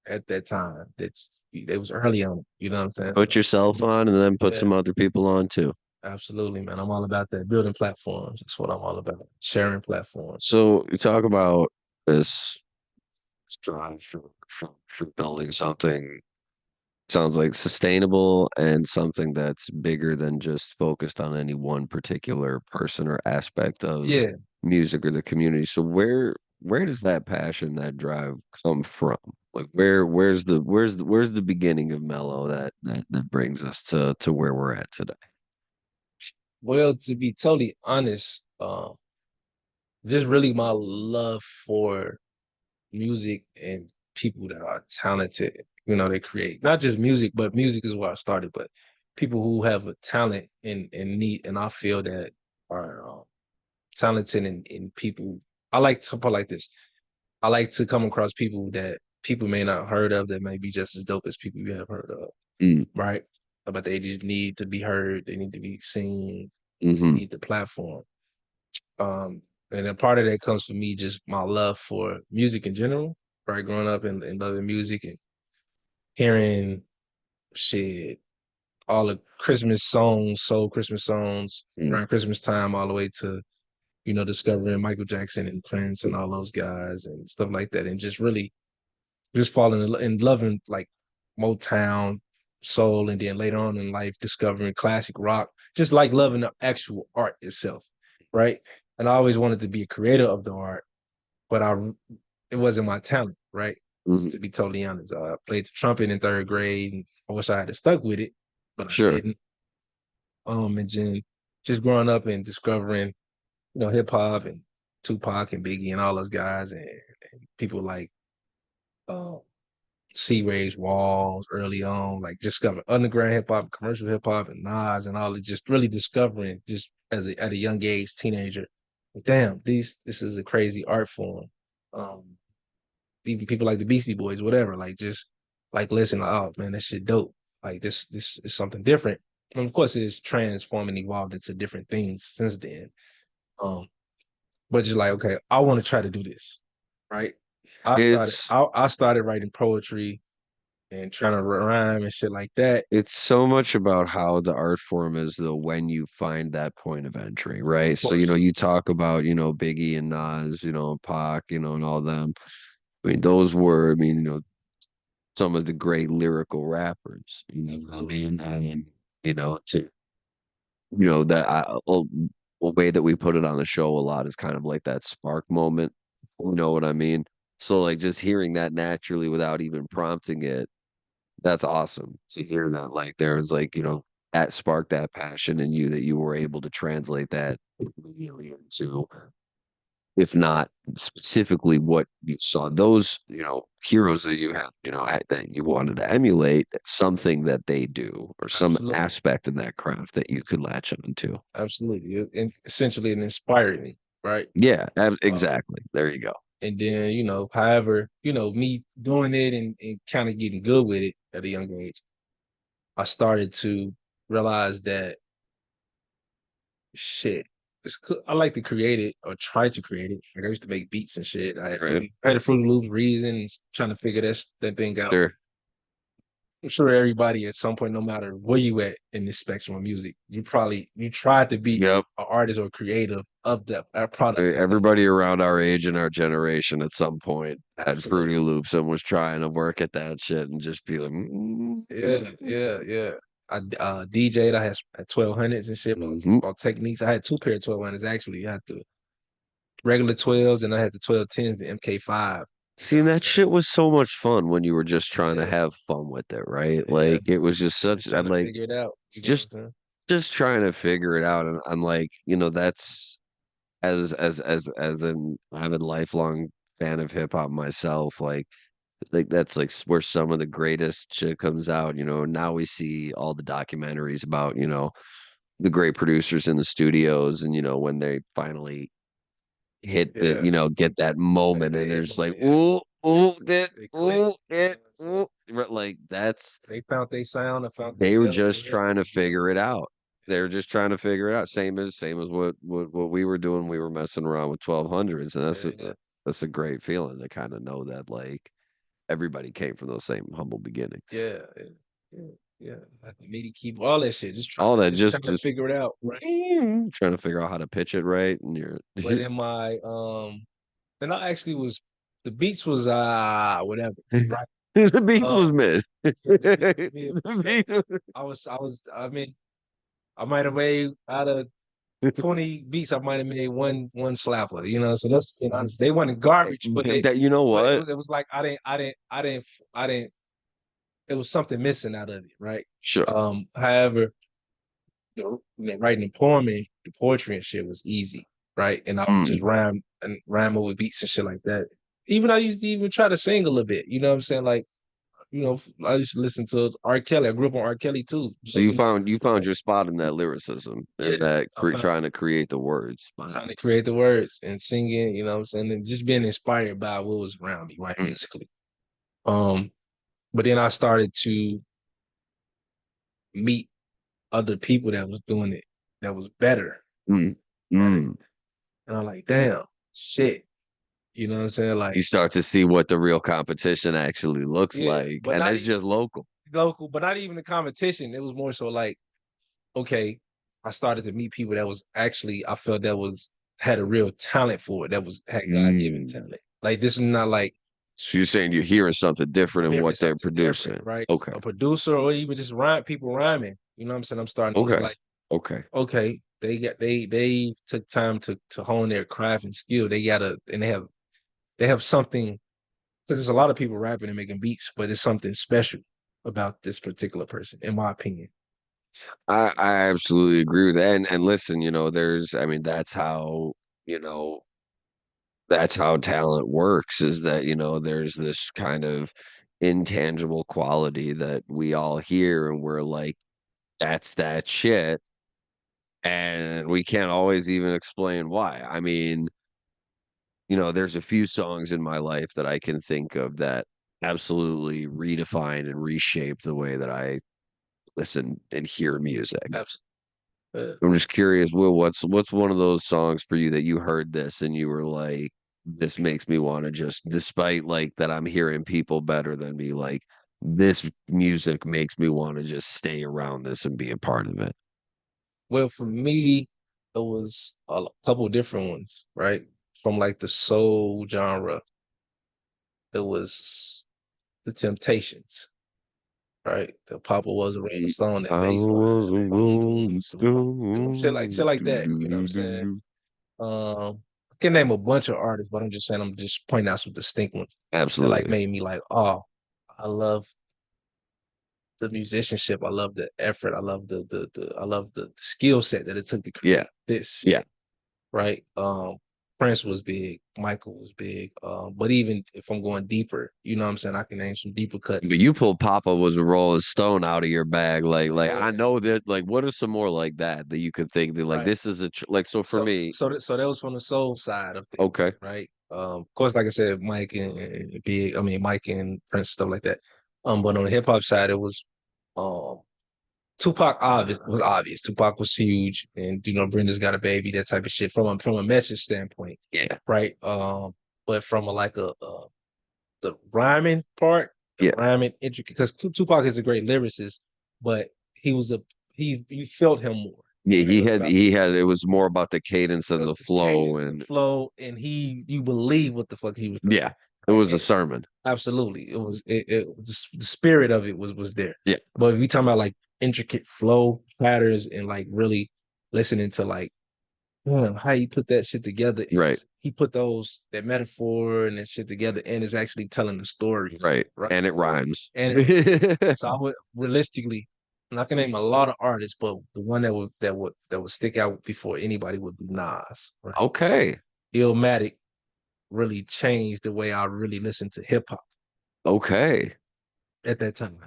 Speaker 2: at that time. That they was early on it. You know what I'm saying?
Speaker 1: Put
Speaker 2: So
Speaker 1: yourself on and then put
Speaker 2: yeah.
Speaker 1: some other people on too.
Speaker 2: Absolutely, man. I'm all about that. Building platforms. That's what I'm all about. Sharing platforms.
Speaker 1: So you talk about this drive for building something sounds like sustainable and something that's bigger than just focused on any one particular person or aspect of
Speaker 2: Yeah.
Speaker 1: music or the community. So where does that passion, that drive come from? Like where's the beginning of Mellow that brings us to where we're at today?
Speaker 2: Well, to be totally honest, just really my love for music and people that are talented. They create not just music, but music is where I started, but people who have a talent and need, and I feel that are talented in people. I like to put it like this. I like to come across people that people may not heard of that may be just as dope as people you have heard of,
Speaker 1: Mm,
Speaker 2: right? But they just need to be heard. They need to be seen. They
Speaker 1: hmm
Speaker 2: need the platform. And a part of that comes from me just my love for music in general, right? Growing up and loving music and hearing shit, all the Christmas songs, soul Christmas songs
Speaker 1: mm.
Speaker 2: around Christmas time, all the way to discovering Michael Jackson and Prince and all those guys and stuff like that, and just really just falling and loving like Motown, soul, and then later on in life discovering classic rock, just like loving the actual art itself, right? And I always wanted to be a creator of the art, but it wasn't my talent, right?
Speaker 1: Hmm.
Speaker 2: To be totally honest, I played the trumpet in third grade, and I wish I had stuck with it, but I
Speaker 1: Sure.
Speaker 2: didn't. And then just growing up and discovering, hip hop and Tupac and Biggie and all those guys and people like uh, C. Ray's Walls early on, like discovering underground hip hop, commercial hip hop, and Nas and all of just really discovering just at a young age, teenager. Damn, this is a crazy art form. Um, Even people like the Beastie Boys, whatever, like just like listen, like, oh man, that shit dope. Like this is something different. And of course, it's transformed and evolved into different things since then. Um, but just like, okay, I want to try to do this, right?
Speaker 1: It's
Speaker 2: I started writing poetry and trying to rhyme and shit like that.
Speaker 1: It's so much about how the art form is though when you find that point of entry, right?
Speaker 2: Of
Speaker 1: So,
Speaker 2: course,
Speaker 1: you talk about, Biggie and Nas, Pac, and all them. I mean, those were, some of the great lyrical rappers, what I mean? And, to, that a way that we put it on the show a lot is kind of like that spark moment. You know what I mean? So like just hearing that naturally without even prompting it, that's awesome to hear that. Like there was like, that sparked that passion in you that you were able to translate that immediately into, if not specifically what you saw those, heroes that you have, that you wanted to emulate, something that they do or some
Speaker 2: absolutely,
Speaker 1: aspect in that craft that you could latch onto.
Speaker 2: absolutely. And essentially, it inspired me, right?
Speaker 1: Yeah,
Speaker 2: Um,
Speaker 1: exactly. There you go.
Speaker 2: And then, however, me doing it and kind of getting good with it at a young age, I started to realize that shit. I like to create it or try to create it. Like I used to make beats and shit.
Speaker 1: Right.
Speaker 2: I had a Fruity Loops reason, trying to figure that thing out.
Speaker 1: Sure.
Speaker 2: I'm sure everybody at some point, no matter where you at in this spectrum of music, you tried to be
Speaker 1: Yep.
Speaker 2: an artist or creative of that product.
Speaker 1: Everybody around our age and our generation at some point had
Speaker 2: Absolutely.
Speaker 1: Fruity Loops and was trying to work at that shit and just be like,
Speaker 2: Yeah, yeah, yeah. I DJ'd. I had 1200s and shit
Speaker 1: mhm.
Speaker 2: about techniques. I had two pair of 1200s actually. I had the regular 12s and I had the 1210s, the MK5. You know
Speaker 1: See,
Speaker 2: what I'm
Speaker 1: that
Speaker 2: saying?
Speaker 1: shit was so much fun when you were just trying to
Speaker 2: Yeah,
Speaker 1: have fun with it, right?
Speaker 2: yeah.
Speaker 1: Like it was just such,
Speaker 2: Just
Speaker 1: I'm
Speaker 2: trying to
Speaker 1: like,
Speaker 2: figure it out. You know what I'm
Speaker 1: just
Speaker 2: saying?
Speaker 1: just trying to figure it out. And I'm like, that's as an avid lifelong fan of hip hop myself, like that's like where some of the greatest shit comes out. Now we see all the documentaries about, the great producers in the studios and when they finally hit the,
Speaker 2: Yeah.
Speaker 1: get that moment and
Speaker 2: They
Speaker 1: they're
Speaker 2: hit
Speaker 1: just like,
Speaker 2: moment, yeah.
Speaker 1: ooh, ooh, it,
Speaker 2: They click.
Speaker 1: ooh,
Speaker 2: You know
Speaker 1: it,
Speaker 2: what I'm saying?
Speaker 1: ooh. Like that's
Speaker 2: They found their sound and found their
Speaker 1: they were
Speaker 2: melody.
Speaker 1: just
Speaker 2: Yeah.
Speaker 1: trying to
Speaker 2: You know what
Speaker 1: figure it out.
Speaker 2: I'm
Speaker 1: They were just trying to figure it out. Same as what we were doing. We were messing around with 1200s, and
Speaker 2: saying? Yeah,
Speaker 1: that's a great feeling to kind of know that like everybody came from those same humble beginnings.
Speaker 2: yeah, yeah, yeah, yeah. Like the MIDI keyboard, all that shit.
Speaker 1: All that
Speaker 2: Just trying to
Speaker 1: just
Speaker 2: figure it out, right?
Speaker 1: trying to figure out how to pitch it right, and you're
Speaker 2: But in my and I actually was the beats was whatever, right?
Speaker 1: the beat was
Speaker 2: Um
Speaker 1: mid.
Speaker 2: the beats was mid for
Speaker 1: The
Speaker 2: sure.
Speaker 1: beat was
Speaker 2: I mean, I might have made out of 20 beats, I might have made one slapper, so that's they weren't garbage,
Speaker 1: that you know
Speaker 2: but
Speaker 1: what?
Speaker 2: it was like I didn't it was something missing out of it, right?
Speaker 1: Sure.
Speaker 2: However, writing the poetry and shit was easy, right? And I would
Speaker 1: Mm.
Speaker 2: just rhyme over beats and shit like that. Even I used to even try to sing a little bit, you know what I'm saying? Like, I used to listen to R. Kelly. I grew up on R. Kelly too.
Speaker 1: So
Speaker 2: But
Speaker 1: you found your spot in that lyricism
Speaker 2: yeah,
Speaker 1: and that
Speaker 2: I found
Speaker 1: trying to create the words
Speaker 2: trying
Speaker 1: behind
Speaker 2: to create the words and singing, you know what I'm saying? And just being inspired by what was around me, right?
Speaker 1: it.
Speaker 2: Musically. Um, but then I started to meet other people that was doing it that was better,
Speaker 1: Mm,
Speaker 2: right?
Speaker 1: mm.
Speaker 2: And I'm like, damn, shit. You know what I'm saying?
Speaker 1: You
Speaker 2: Like,
Speaker 1: start to see what the real competition actually looks
Speaker 2: yeah,
Speaker 1: like,
Speaker 2: but
Speaker 1: and
Speaker 2: not
Speaker 1: that's
Speaker 2: even
Speaker 1: just local.
Speaker 2: local, but not even the competition. It was more so like, okay, I started to meet people that was actually I felt that was had a real talent for it, that was had God given
Speaker 1: Mm.
Speaker 2: talent. Like this is not like
Speaker 1: So you're saying you're hearing something different in
Speaker 2: hearing
Speaker 1: what they're
Speaker 2: something different,
Speaker 1: producing.
Speaker 2: right?
Speaker 1: Okay.
Speaker 2: A producer or even just people rhyming. You know what I'm saying? I'm starting to look
Speaker 1: Okay.
Speaker 2: like,
Speaker 1: Okay.
Speaker 2: okay, they took time to hone their craft and skill. They have something because there's a lot of people rapping and making beats, but there's something special about this particular person, in my opinion.
Speaker 1: I absolutely agree with that. And listen, there's I mean, you know, that's how talent works is that, there's this kind of intangible quality that we all hear and we're like, that's that shit. And we can't always even explain why. I mean, there's a few songs in my life that I can think of that absolutely redefine and reshape the way that I listen and hear music.
Speaker 2: Absolutely.
Speaker 1: I'm just curious, Will, what's one of those songs for you that you heard this and you were like, this makes me want to just, despite like that I'm hearing people better than me, like this music makes me want to just stay around this and be a part of it.
Speaker 2: Well, for me, it was a couple different ones, right? From like the soul genre, it was the Temptations, right? The Papa was a Rolling Stone, that
Speaker 1: I
Speaker 2: bass line,
Speaker 1: was a rolling
Speaker 2: shit
Speaker 1: stone.
Speaker 2: like
Speaker 1: Do,
Speaker 2: that.
Speaker 1: do,
Speaker 2: You know what I'm
Speaker 1: do, do,
Speaker 2: saying?
Speaker 1: do.
Speaker 2: I can name a bunch of artists, but I'm just pointing out some distinct ones that like
Speaker 1: Absolutely.
Speaker 2: made me like, oh, I love the musicianship. I love the effort. I love I love the skill set that it took to
Speaker 1: Yeah.
Speaker 2: create this
Speaker 1: Yeah.
Speaker 2: shit, right? Prince was big, Michael was big. But even if I'm going deeper, you know what I'm saying, I can name some deeper cuts.
Speaker 1: But you pulled Papa was a Rolling Stone out of your bag. Like
Speaker 2: Yeah,
Speaker 1: I know that like what are some more like that that you could think that like
Speaker 2: right.
Speaker 1: this is like so for me,
Speaker 2: So that was from the soul side of things,
Speaker 1: okay.
Speaker 2: right? Of course, like I said, Mike and Big, I mean Mike and Prince, stuff like that. But on the hip hop side, it was um Tupac was obvious. Tupac was huge, and Brenda's Got a Baby, that type of shit from a message standpoint,
Speaker 1: Yeah.
Speaker 2: right? But from a like the rhyming part, the
Speaker 1: Yeah.
Speaker 2: rhyming intricate, because Tupac is a great lyricist, but he was a he you felt him more.
Speaker 1: Yeah,
Speaker 2: Right?
Speaker 1: he had it was more about the cadence and the flow and
Speaker 2: Flow, and you believe what the fuck he was saying.
Speaker 1: yeah, it was a sermon.
Speaker 2: Absolutely, it the spirit of it was there.
Speaker 1: Yeah.
Speaker 2: But if we talking about like intricate flow patterns and like really listening to like how you put that shit together,
Speaker 1: Right.
Speaker 2: he put that metaphor and that shit together, and it's actually telling the story,
Speaker 1: Right.
Speaker 2: right?
Speaker 1: And it rhymes.
Speaker 2: So I would realistically, and I can name a lot of artists, but the one that would stick out before anybody would be Nas. Right?
Speaker 1: Okay.
Speaker 2: Illmatic really changed the way I really listened to hip hop
Speaker 1: Okay.
Speaker 2: at that time.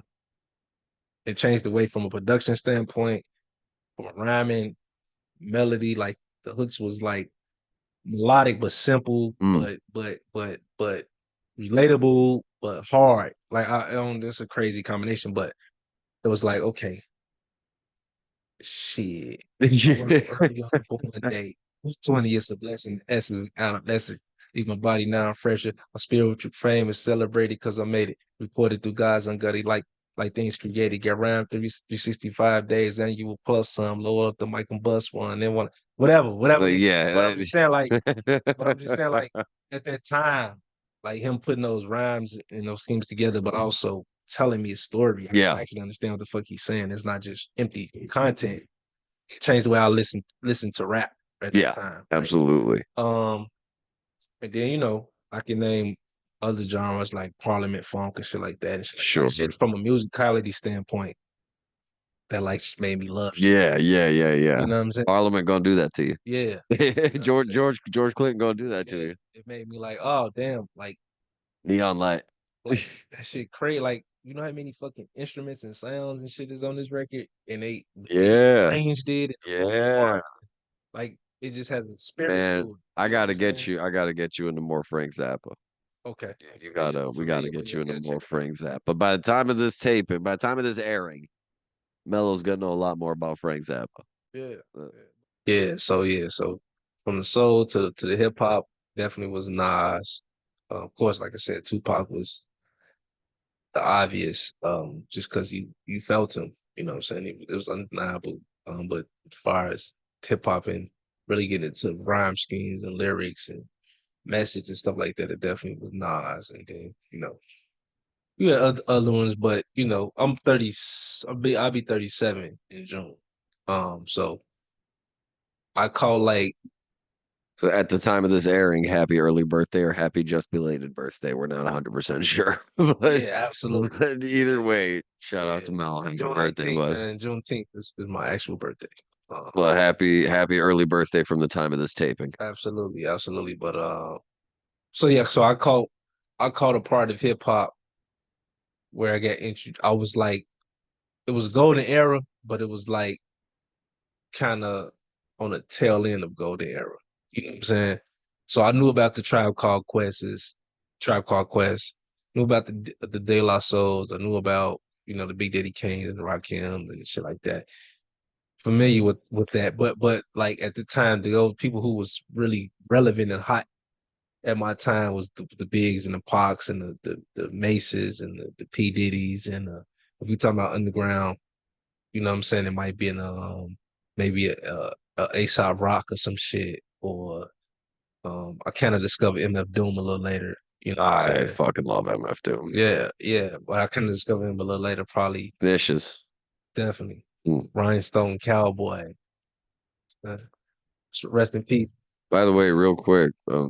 Speaker 2: It changed the way from a production standpoint, from a rhyming melody, like the hooks was like melodic but simple,
Speaker 1: Mm.
Speaker 2: but relatable but hard. Like I don't. It's a crazy combination, but it was like okay, shit. I work early on the day. 20 is a blessing. Essence out of essence. Leave my body now fresher. My spiritual fame is celebrated because I made it. Reported through God's ungutty like things created. Get around 365 days, and you will plus some. Lower up the mic and bust one. Then one, whatever.
Speaker 1: Yeah.
Speaker 2: But I'm just saying, like, at that time, like him putting those rhymes and those schemes together, but also telling me a story. I
Speaker 1: Yeah.
Speaker 2: can actually understand what the fuck he's saying. It's not just empty content. It changed the way I listen to rap at that time. Right?
Speaker 1: Absolutely.
Speaker 2: And then I can name other genres like Parliament funk and shit like that. And shit
Speaker 1: Sure.
Speaker 2: shit from a musicality standpoint that like made me love.
Speaker 1: Yeah.
Speaker 2: You know what I'm saying?
Speaker 1: Parliament gonna do that to you.
Speaker 2: Yeah.
Speaker 1: George Clinton gonna do that to you.
Speaker 2: It made me like, oh damn,
Speaker 1: Neon light.
Speaker 2: that shit crazy. Like, you know how many fucking instruments and sounds and shit is on this record, and they arranged it.
Speaker 1: Yeah.
Speaker 2: Like it just has a spirit
Speaker 1: Man,
Speaker 2: to it.
Speaker 1: I
Speaker 2: You know what
Speaker 1: gotta
Speaker 2: I'm
Speaker 1: get
Speaker 2: saying?
Speaker 1: you. I gotta get you into more Frank Zappa.
Speaker 2: Okay.
Speaker 1: You
Speaker 2: Yeah,
Speaker 1: gotta, we gotta
Speaker 2: familiar, but
Speaker 1: get
Speaker 2: yeah,
Speaker 1: you
Speaker 2: I
Speaker 1: into
Speaker 2: gotta
Speaker 1: more
Speaker 2: check it out.
Speaker 1: Frank Zappa. By the time of this taping, by the time of this airing, Mello's gonna know a lot more about Frank Zappa.
Speaker 2: Yeah.
Speaker 1: Uh,
Speaker 2: So from the soul to the hip hop, definitely was Nas. Of course, like I said, Tupac was the obvious, just because you felt him. You know what I'm saying? It was undeniable. But as far as hip hop and really getting into rhyme schemes and lyrics and message and stuff like that, it definitely was Nas. And then you had other ones, but I'm 30. I'll be 37 in June. So I call like
Speaker 1: So at the time of this airing, happy early birthday or happy just belated birthday. We're not 100% sure. but,
Speaker 2: yeah, absolutely.
Speaker 1: but either way, shout out
Speaker 2: Yeah.
Speaker 1: to Mel. Happy
Speaker 2: June
Speaker 1: birthday,
Speaker 2: 19th,
Speaker 1: bud.
Speaker 2: man. Juneteenth is my actual birthday.
Speaker 1: Well, happy early birthday from the time of this taping.
Speaker 2: Absolutely. But so yeah, so I caught a part of hip hop where I got introduced. I was like, it was golden era, but it was like kind of on the tail end of golden era. You know what I'm saying? So I knew about the Tribe Called Quest. Knew about the De La Souls. I knew about the Big Daddy Kane's and the Rakim and shit like that. Familiar with that, but like at the time, the old people who was really relevant and hot at my time was the Bigs and the Pox and the Maces and the P Diddy's and if we talking about underground, you know what I'm saying, it might be in maybe a ASAP Rock or some shit, or I kind of discovered MF Doom a little later. You know what I'm
Speaker 1: I
Speaker 2: saying?
Speaker 1: fucking love MF Doom.
Speaker 2: Yeah, but I kind of discovered him a little later, probably.
Speaker 1: Vicious.
Speaker 2: Definitely.
Speaker 1: Mm.
Speaker 2: Rhinestone Cowboy. Uh, rest in peace.
Speaker 1: By the way, real quick,
Speaker 2: Uh,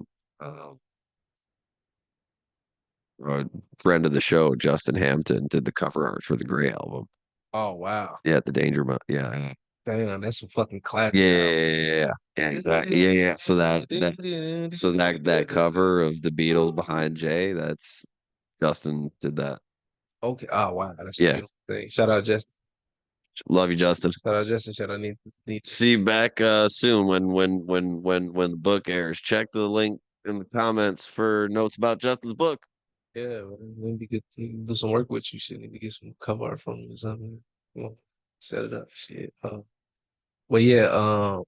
Speaker 1: a friend of the show, Justin Hampton, did the cover art for the Gray album.
Speaker 2: oh wow.
Speaker 1: Yeah, the Danger Mouse. Yeah.
Speaker 2: Damn, that's a fucking classic album.
Speaker 1: Yeah, exactly. Yeah. So that cover of the Beatles behind Jay, that's Justin did that.
Speaker 2: Okay. Oh wow, that's a
Speaker 1: Yeah.
Speaker 2: beautiful thing. Shout out Justin.
Speaker 1: Love you, Justin.
Speaker 2: Shout out Justin. Shout out need.
Speaker 1: See you back soon when the book airs. Check the link in the comments for notes about Justin's book.
Speaker 2: Yeah, maybe get do some work with you. Shit, maybe get some cover art from you or something. You know, set it up. Shit. But yeah,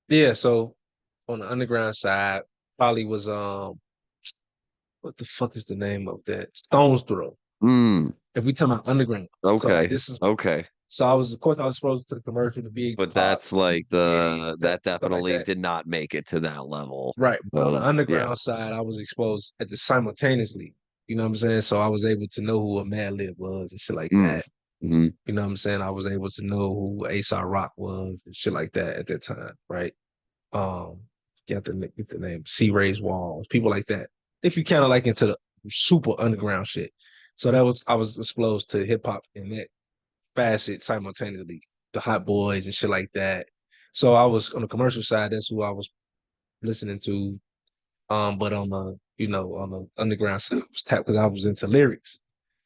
Speaker 2: yeah. So on the underground side, probably was what the fuck is the name of that? Stone's Throw.
Speaker 1: Hmm.
Speaker 2: If we talk about underground, so
Speaker 1: Okay.
Speaker 2: this is
Speaker 1: Okay.
Speaker 2: so I was of course I was exposed to the commercial, the big
Speaker 1: But
Speaker 2: pop,
Speaker 1: that's like
Speaker 2: Yetis,
Speaker 1: that
Speaker 2: stuff like
Speaker 1: definitely
Speaker 2: that.
Speaker 1: did not make it to that level.
Speaker 2: Right. But on the
Speaker 1: Yeah.
Speaker 2: underground side, I was exposed at the simultaneously. You know what I'm saying? So I was able to know who a Mad Lib was and shit like
Speaker 1: Mm.
Speaker 2: that.
Speaker 1: Hmm.
Speaker 2: You know what I'm saying? I was able to know who A$AP Rock was and shit like that at that time, right? Um, get the name C Ray's Walls, people like that. If you kind of like into the super underground shit. So that was I was exposed to hip hop in that facet simultaneously, the Hot Boys and shit like that. So I was on the commercial side, that's who I was listening to. But on the on the underground side, I was tapped because I was into lyrics.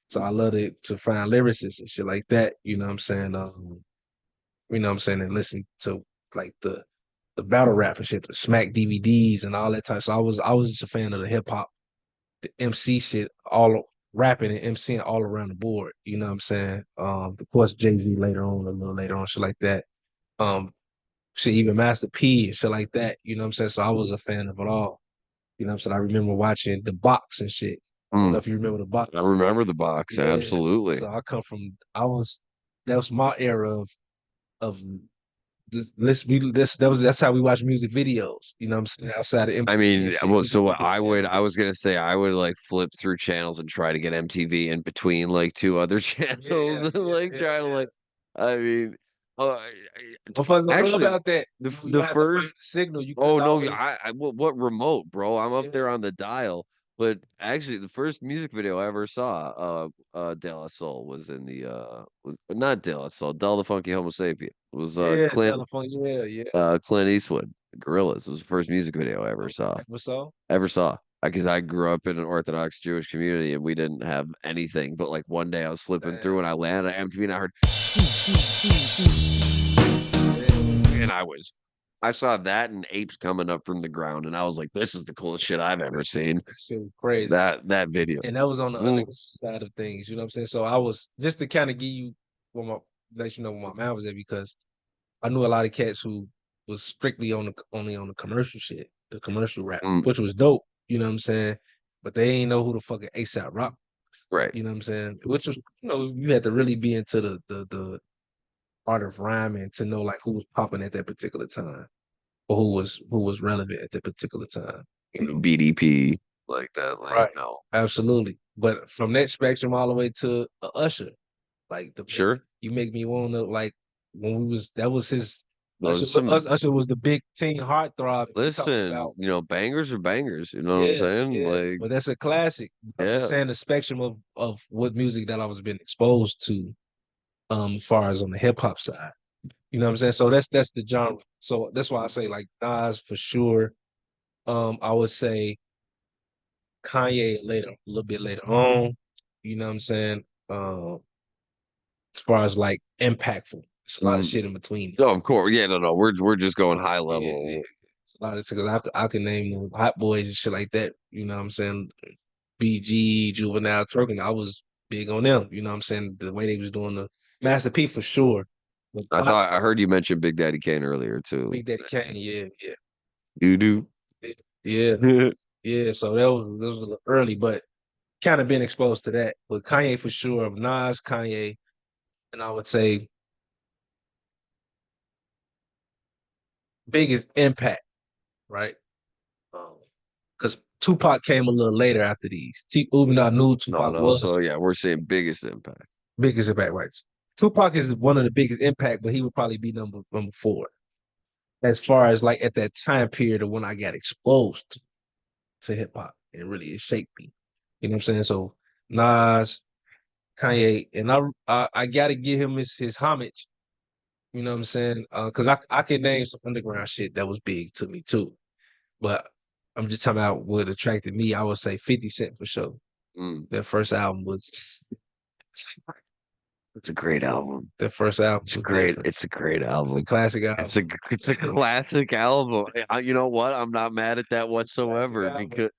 Speaker 2: So I loved it to find lyricists and shit like that. You know what I'm saying? You know what I'm saying, and listen to like the battle rap and shit, the smack DVDs and all that type. So I was just a fan of the hip hop, the MC shit, all rapping and MCing all around the board. You know what I'm saying? Of course Jay-Z later on, a little later on, shit like that. Um, shit, even Master P and shit like that. You know what I'm saying? So I was a fan of it all. You know what I'm saying? I remember watching the box and shit. I don't know
Speaker 1: Mm.
Speaker 2: if you remember the
Speaker 1: I
Speaker 2: box.
Speaker 1: remember the box.
Speaker 2: Yeah.
Speaker 1: Absolutely.
Speaker 2: So that was my era of that's how we watch music videos. You know what I'm saying? Outside of
Speaker 1: I
Speaker 2: MTV and
Speaker 1: mean,
Speaker 2: shit.
Speaker 1: well,
Speaker 2: Music
Speaker 1: so
Speaker 2: videos. Yeah.
Speaker 1: I was gonna say I would like flip through channels and try to get MTV in between like two other channels
Speaker 2: Yeah,
Speaker 1: and
Speaker 2: yeah,
Speaker 1: like
Speaker 2: yeah,
Speaker 1: try to
Speaker 2: yeah.
Speaker 1: like, I mean, uh,
Speaker 2: Motherfuckers don't know
Speaker 1: actually,
Speaker 2: about that. You
Speaker 1: the
Speaker 2: don't have to find
Speaker 1: first.
Speaker 2: the signal. You
Speaker 1: Oh
Speaker 2: couldn't
Speaker 1: no,
Speaker 2: always
Speaker 1: what remote, bro? I'm up there
Speaker 2: yeah,
Speaker 1: on the dial. But actually, the first music video I ever saw, De La Soul was in the was not De La Soul, Del the Funky Homo Sapien. It was
Speaker 2: yeah, telephone, yeah, yeah.
Speaker 1: Clint Eastwood, Gorillaz. It was the first music video I ever saw.
Speaker 2: Ever so?
Speaker 1: Ever saw. Because I grew up in an Orthodox Jewish community and we didn't have anything. But like one day I was flipping through
Speaker 2: Damn.
Speaker 1: and I landed at MTV and I heard,
Speaker 2: Yeah,
Speaker 1: and I saw that and apes coming up from the ground, and I was like, "This is the coolest shit I've ever seen."
Speaker 2: that shit was crazy.
Speaker 1: That video.
Speaker 2: And that was on the
Speaker 1: Mm,
Speaker 2: underground side of things. You know what I'm saying? So I was just to kind of give you what my let you know where my mind was at because I knew a lot of cats who was strictly only on the commercial shit, the commercial rap,
Speaker 1: mm,
Speaker 2: which was dope. You know what I'm saying? But they ain't know who the fucking A$AP Rock was.
Speaker 1: right.
Speaker 2: You know what I'm saying? Which was you had to really be into the art of rhyming to know like who was popping at that particular time or who was relevant at that particular time. You know?
Speaker 1: BDP like that. Like
Speaker 2: Right.
Speaker 1: no,
Speaker 2: Absolutely. But from that spectrum all the way to Usher, like
Speaker 1: sure.
Speaker 2: you make me wanna like when we was that was his Usher,
Speaker 1: Those some
Speaker 2: Usher was the big teen heartthrob. We talking
Speaker 1: listen.
Speaker 2: about
Speaker 1: Bangers are bangers. You know what I'm
Speaker 2: yeah,
Speaker 1: saying?
Speaker 2: yeah.
Speaker 1: Like
Speaker 2: But that's a classic. I'm just
Speaker 1: yeah.
Speaker 2: saying the spectrum of what music that I was being exposed to, as far as on the hip hop side. You know what I'm saying? So that's the genre. So that's why I say like Nas for sure. I would say Kanye later, a little bit later on. You know what I'm saying? As far as like impactful, it's a lot of
Speaker 1: Mm.
Speaker 2: shit in between.
Speaker 1: Oh, of course. Yeah. No. No. We're just going high
Speaker 2: Yeah, yeah.
Speaker 1: level.
Speaker 2: It's a lot of because I can name them Hot Boys and shit like that. You know what I'm saying? BG, Juvenile, Trojan. I was big on them. You know what I'm saying? The way they was doing the Master P for sure. But
Speaker 1: I heard you mention Big Daddy Kane earlier too.
Speaker 2: Big Daddy Kane, yeah, yeah,
Speaker 1: You do.
Speaker 2: yeah, yeah. So that was a little early, but kind of been exposed to that. But Kanye for sure, Nas, Kanye, and I would say biggest impact, right? Because Tupac came a little later after these. Even though I knew
Speaker 1: No,
Speaker 2: Tupac
Speaker 1: no.
Speaker 2: was
Speaker 1: So yeah, we're saying biggest impact.
Speaker 2: biggest impact, right? Tupac is one of the biggest impact, but he would probably be number four as far as like at that time period of when I got exposed to hip hop and really it shaped me. You know what I'm saying? So Nas, Kanye, and I gotta give him his homage. You know what I'm saying? Because I can name some underground shit that was big to me too. But I'm just talking about what attracted me. I would say 50 Cent for sure.
Speaker 1: Mm.
Speaker 2: Their first album was
Speaker 1: It's a great album.
Speaker 2: The first album
Speaker 1: It's a
Speaker 2: was
Speaker 1: great
Speaker 2: different.
Speaker 1: it's a great
Speaker 2: It's a
Speaker 1: album.
Speaker 2: classic
Speaker 1: It's a
Speaker 2: album.
Speaker 1: it's a classic album. You know what? I'm not mad at that
Speaker 2: Classic
Speaker 1: whatsoever
Speaker 2: album.
Speaker 1: because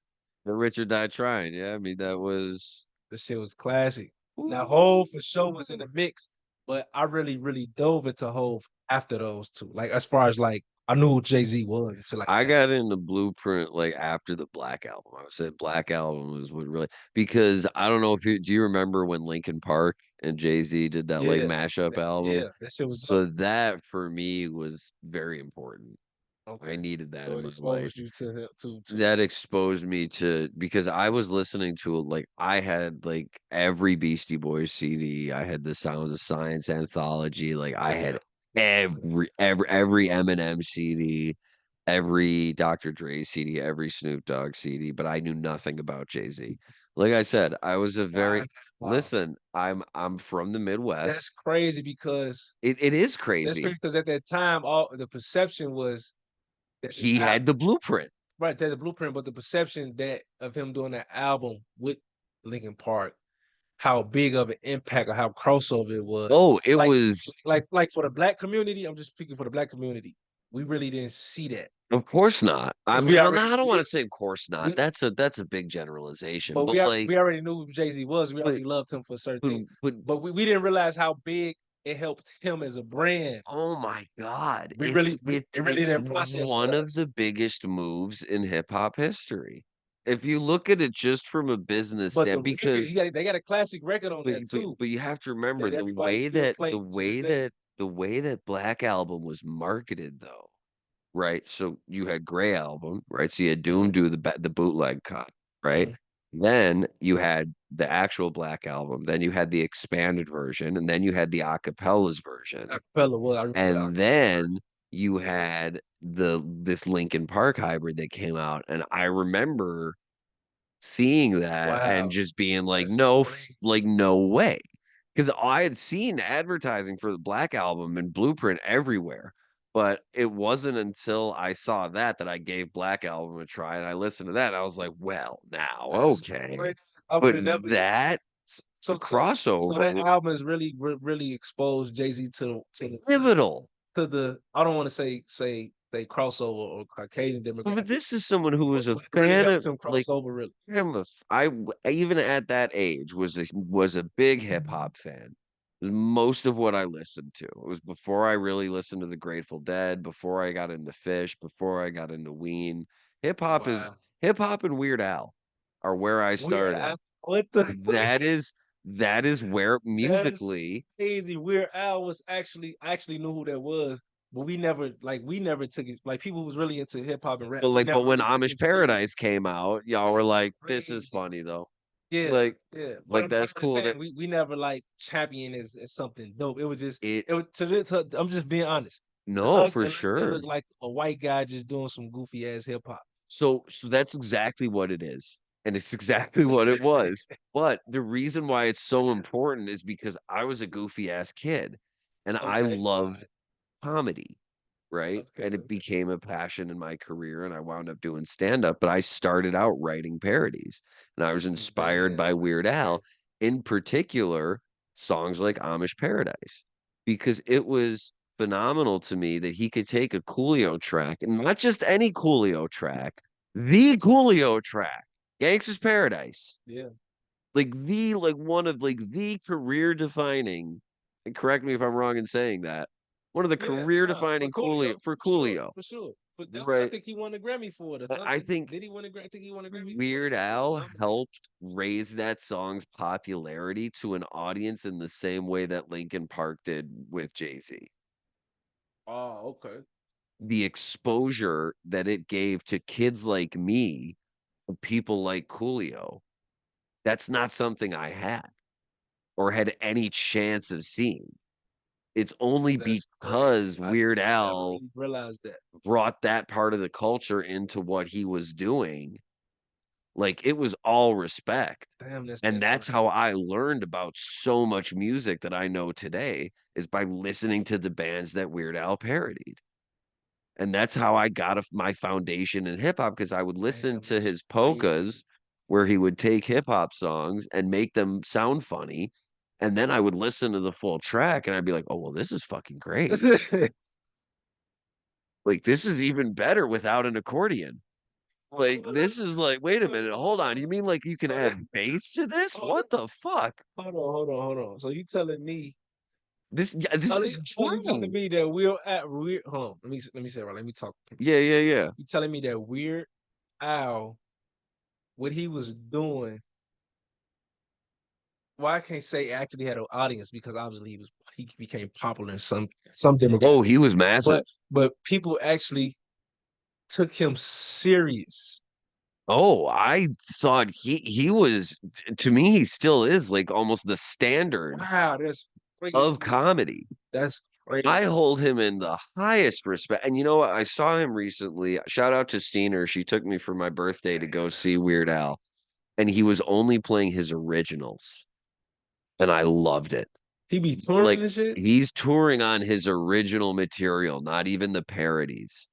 Speaker 1: the Richard died trying. Yeah, I mean that was
Speaker 2: The shit was classic. Now
Speaker 1: ooh.
Speaker 2: Hove for sure was in the mix, but I really, really dove into Hove after those two. Like as far as like I knew who Jay-Z was and shit like
Speaker 1: I
Speaker 2: that.
Speaker 1: got into Blueprint like after the Black Album. I would say Black Album was what really because I don't know if you do you remember when Linkin Park and Jay-Z did that like
Speaker 2: Yeah.
Speaker 1: mashup album?
Speaker 2: Yeah, that shit was
Speaker 1: So
Speaker 2: dope.
Speaker 1: that for me was very important. I
Speaker 2: Okay.
Speaker 1: needed that
Speaker 2: So
Speaker 1: in
Speaker 2: it
Speaker 1: my life.
Speaker 2: exposed you to
Speaker 1: That exposed me to because I was listening to like I had like every Beastie Boys CD. I had the Sounds of Science anthology. Like I
Speaker 2: yeah.
Speaker 1: had every Eminem CD, every Dr. Dre CD, every Snoop Dogg CD, but I knew nothing about Jay-Z. Like I said, I was a
Speaker 2: Wow.
Speaker 1: very
Speaker 2: Wow.
Speaker 1: listen, I'm from the Midwest.
Speaker 2: That's crazy because
Speaker 1: It is
Speaker 2: that's
Speaker 1: crazy.
Speaker 2: crazy because at that time all the perception was that the
Speaker 1: He had the blueprint.
Speaker 2: right there the blueprint, but the perception that of him doing that album with Linkin Park, how big of an impact or how crossover it was.
Speaker 1: Oh, it
Speaker 2: Like
Speaker 1: was
Speaker 2: like for the black community, I'm just speaking for the black community. We really didn't see that
Speaker 1: of course not. I
Speaker 2: because
Speaker 1: mean,
Speaker 2: we
Speaker 1: well,
Speaker 2: already
Speaker 1: no, I don't want
Speaker 2: we,
Speaker 1: to say of course not.
Speaker 2: we
Speaker 1: That's a big generalization.
Speaker 2: but
Speaker 1: But like,
Speaker 2: we already knew who Jay Z was. We
Speaker 1: but
Speaker 2: already loved him for certain
Speaker 1: but
Speaker 2: things,
Speaker 1: but
Speaker 2: but we didn't realize how big it helped him as a brand.
Speaker 1: oh my God,
Speaker 2: It really
Speaker 1: it's
Speaker 2: didn't process with
Speaker 1: one of the
Speaker 2: us.
Speaker 1: biggest moves in hip hop history. If you look at it just from a business
Speaker 2: But the
Speaker 1: stand,
Speaker 2: record,
Speaker 1: because
Speaker 2: they got a classic record on that too
Speaker 1: but you have to remember
Speaker 2: that everybody still
Speaker 1: the
Speaker 2: plays to this
Speaker 1: way
Speaker 2: day.
Speaker 1: that the way that Black Album was marketed though. Right? So you had Gray Album, right? So you had Doom do the bootleg cut, right?
Speaker 2: Mhm.
Speaker 1: Then you had the actual Black Album, then you had the expanded version, and then you had the acapellas version,
Speaker 2: Acapella was I remember the
Speaker 1: and
Speaker 2: acapella version.
Speaker 1: then you had the this Linkin Park hybrid that came out, and I remember seeing that and
Speaker 2: Wow,
Speaker 1: just being like,
Speaker 2: that's
Speaker 1: no,
Speaker 2: crazy.
Speaker 1: like no way. Because I had seen advertising for the Black Album and Blueprint everywhere, but it wasn't until I saw that I gave Black Album a try and I listened to that. And I was like, well, now,
Speaker 2: That's
Speaker 1: okay.
Speaker 2: crazy. I would
Speaker 1: But
Speaker 2: have never.
Speaker 1: that
Speaker 2: So that
Speaker 1: crossover,
Speaker 2: album has really really exposed Jay Z
Speaker 1: pivotal.
Speaker 2: to the I don't want to say crossover or Caucasian
Speaker 1: But
Speaker 2: demographic,
Speaker 1: this is someone who was a
Speaker 2: but it really
Speaker 1: fan
Speaker 2: helped
Speaker 1: of
Speaker 2: him
Speaker 1: like
Speaker 2: crossover really.
Speaker 1: I'm a f- I w- even at that age was a big hip hop fan. It was most of what I listened to. It was before I really listened to the Grateful Dead, before I got into Fish, before I got into Ween. Hip hop is
Speaker 2: Wow,
Speaker 1: hip hop and Weird Al are where I
Speaker 2: Weird
Speaker 1: started.
Speaker 2: Al, what the
Speaker 1: That is that is where
Speaker 2: that's
Speaker 1: musically,
Speaker 2: crazy. Weird Al was actually I actually knew who that was, but we never took it like people who's really into hip hop and rap. We
Speaker 1: but
Speaker 2: never
Speaker 1: when
Speaker 2: really took him
Speaker 1: Amish
Speaker 2: serious.
Speaker 1: Paradise came out, y'all were
Speaker 2: That's
Speaker 1: like, "This is
Speaker 2: crazy.
Speaker 1: funny though."
Speaker 2: Yeah,
Speaker 1: Like,
Speaker 2: yeah. But
Speaker 1: that's
Speaker 2: I'm just
Speaker 1: cool
Speaker 2: saying
Speaker 1: that
Speaker 2: we never like champion as something dope. It was just
Speaker 1: it.
Speaker 2: it was I'm just being honest. To
Speaker 1: No,
Speaker 2: us,
Speaker 1: for
Speaker 2: it
Speaker 1: sure.
Speaker 2: looked like a white guy just doing some goofy ass hip hop.
Speaker 1: So that's exactly what it is. And it's exactly what it was. But the reason why it's so important is because I was a goofy ass kid and I
Speaker 2: Okay,
Speaker 1: loved comedy, right?
Speaker 2: okay,
Speaker 1: And it
Speaker 2: okay.
Speaker 1: became a passion in my career and I wound up doing stand up, but I started out writing parodies and I was inspired by
Speaker 2: Damn, that's
Speaker 1: Weird Al,
Speaker 2: crazy.
Speaker 1: in particular songs like Amish Paradise, because it was phenomenal to me that he could take a Coolio track and not just any Coolio track, the Coolio track, Gangsta's Paradise,
Speaker 2: Yeah,
Speaker 1: like one of like the career defining, and correct me if I'm wrong in saying that, one of the
Speaker 2: yeah.
Speaker 1: career
Speaker 2: Nah,
Speaker 1: defining Coolio for
Speaker 2: for sure,
Speaker 1: Coolio,
Speaker 2: for sure. But I
Speaker 1: right?
Speaker 2: think he won a Grammy for it or
Speaker 1: I
Speaker 2: something.
Speaker 1: think
Speaker 2: Did he win a Grammy? I think he won a Grammy for it or
Speaker 1: Weird
Speaker 2: something. He was
Speaker 1: Al
Speaker 2: nominated.
Speaker 1: helped raise that song's popularity to an audience in the same way that Linkin Park did with Jay-Z.
Speaker 2: Oh, okay.
Speaker 1: The exposure that it gave to kids like me, people like Coolio, that's not something I had or had any chance of seeing. It's only
Speaker 2: That's crazy.
Speaker 1: because Weird
Speaker 2: I never
Speaker 1: Al
Speaker 2: really realized that.
Speaker 1: brought that part of the culture into what he was doing. Like it was all respect.
Speaker 2: Damn, that's
Speaker 1: And that's how
Speaker 2: interesting.
Speaker 1: I learned about so much music that I know today is by listening to the bands that Weird Al parodied. And that's how I got my foundation in hip hop because I would listen
Speaker 2: Damn,
Speaker 1: to
Speaker 2: that's
Speaker 1: his
Speaker 2: crazy.
Speaker 1: polkas where he would take hip hop songs and make them sound funny. And then I would listen to the full track and I'd be like, "Oh, well, this is fucking great. Like, this is even better without an accordion. Like, this is like, wait a minute, hold on. You mean like you can add bass to this? What the fuck?
Speaker 2: Hold on. So you telling me
Speaker 1: This yeah, this is
Speaker 2: so you telling
Speaker 1: true.
Speaker 2: me that we're hold on, let me say it right. Let me talk.
Speaker 1: Yeah, yeah, yeah.
Speaker 2: You telling me that Weird Al, what he was doing, well, I can't say actually had an audience because obviously he became popular in some
Speaker 1: Oh,
Speaker 2: demographic,
Speaker 1: he was massive.
Speaker 2: but people actually took him serious.
Speaker 1: Oh, I thought he was to me, he still is like almost the standard
Speaker 2: Wow, that's
Speaker 1: of
Speaker 2: crazy.
Speaker 1: comedy.
Speaker 2: That's
Speaker 1: I
Speaker 2: crazy.
Speaker 1: hold him in the highest respect. And you know what? I saw him recently. Shout out to Steiner. She took me for my birthday to go see Weird Al, and he was only playing his originals, and I loved it.
Speaker 2: He be touring
Speaker 1: Like
Speaker 2: and shit.
Speaker 1: he's touring on his original material, not even the parodies.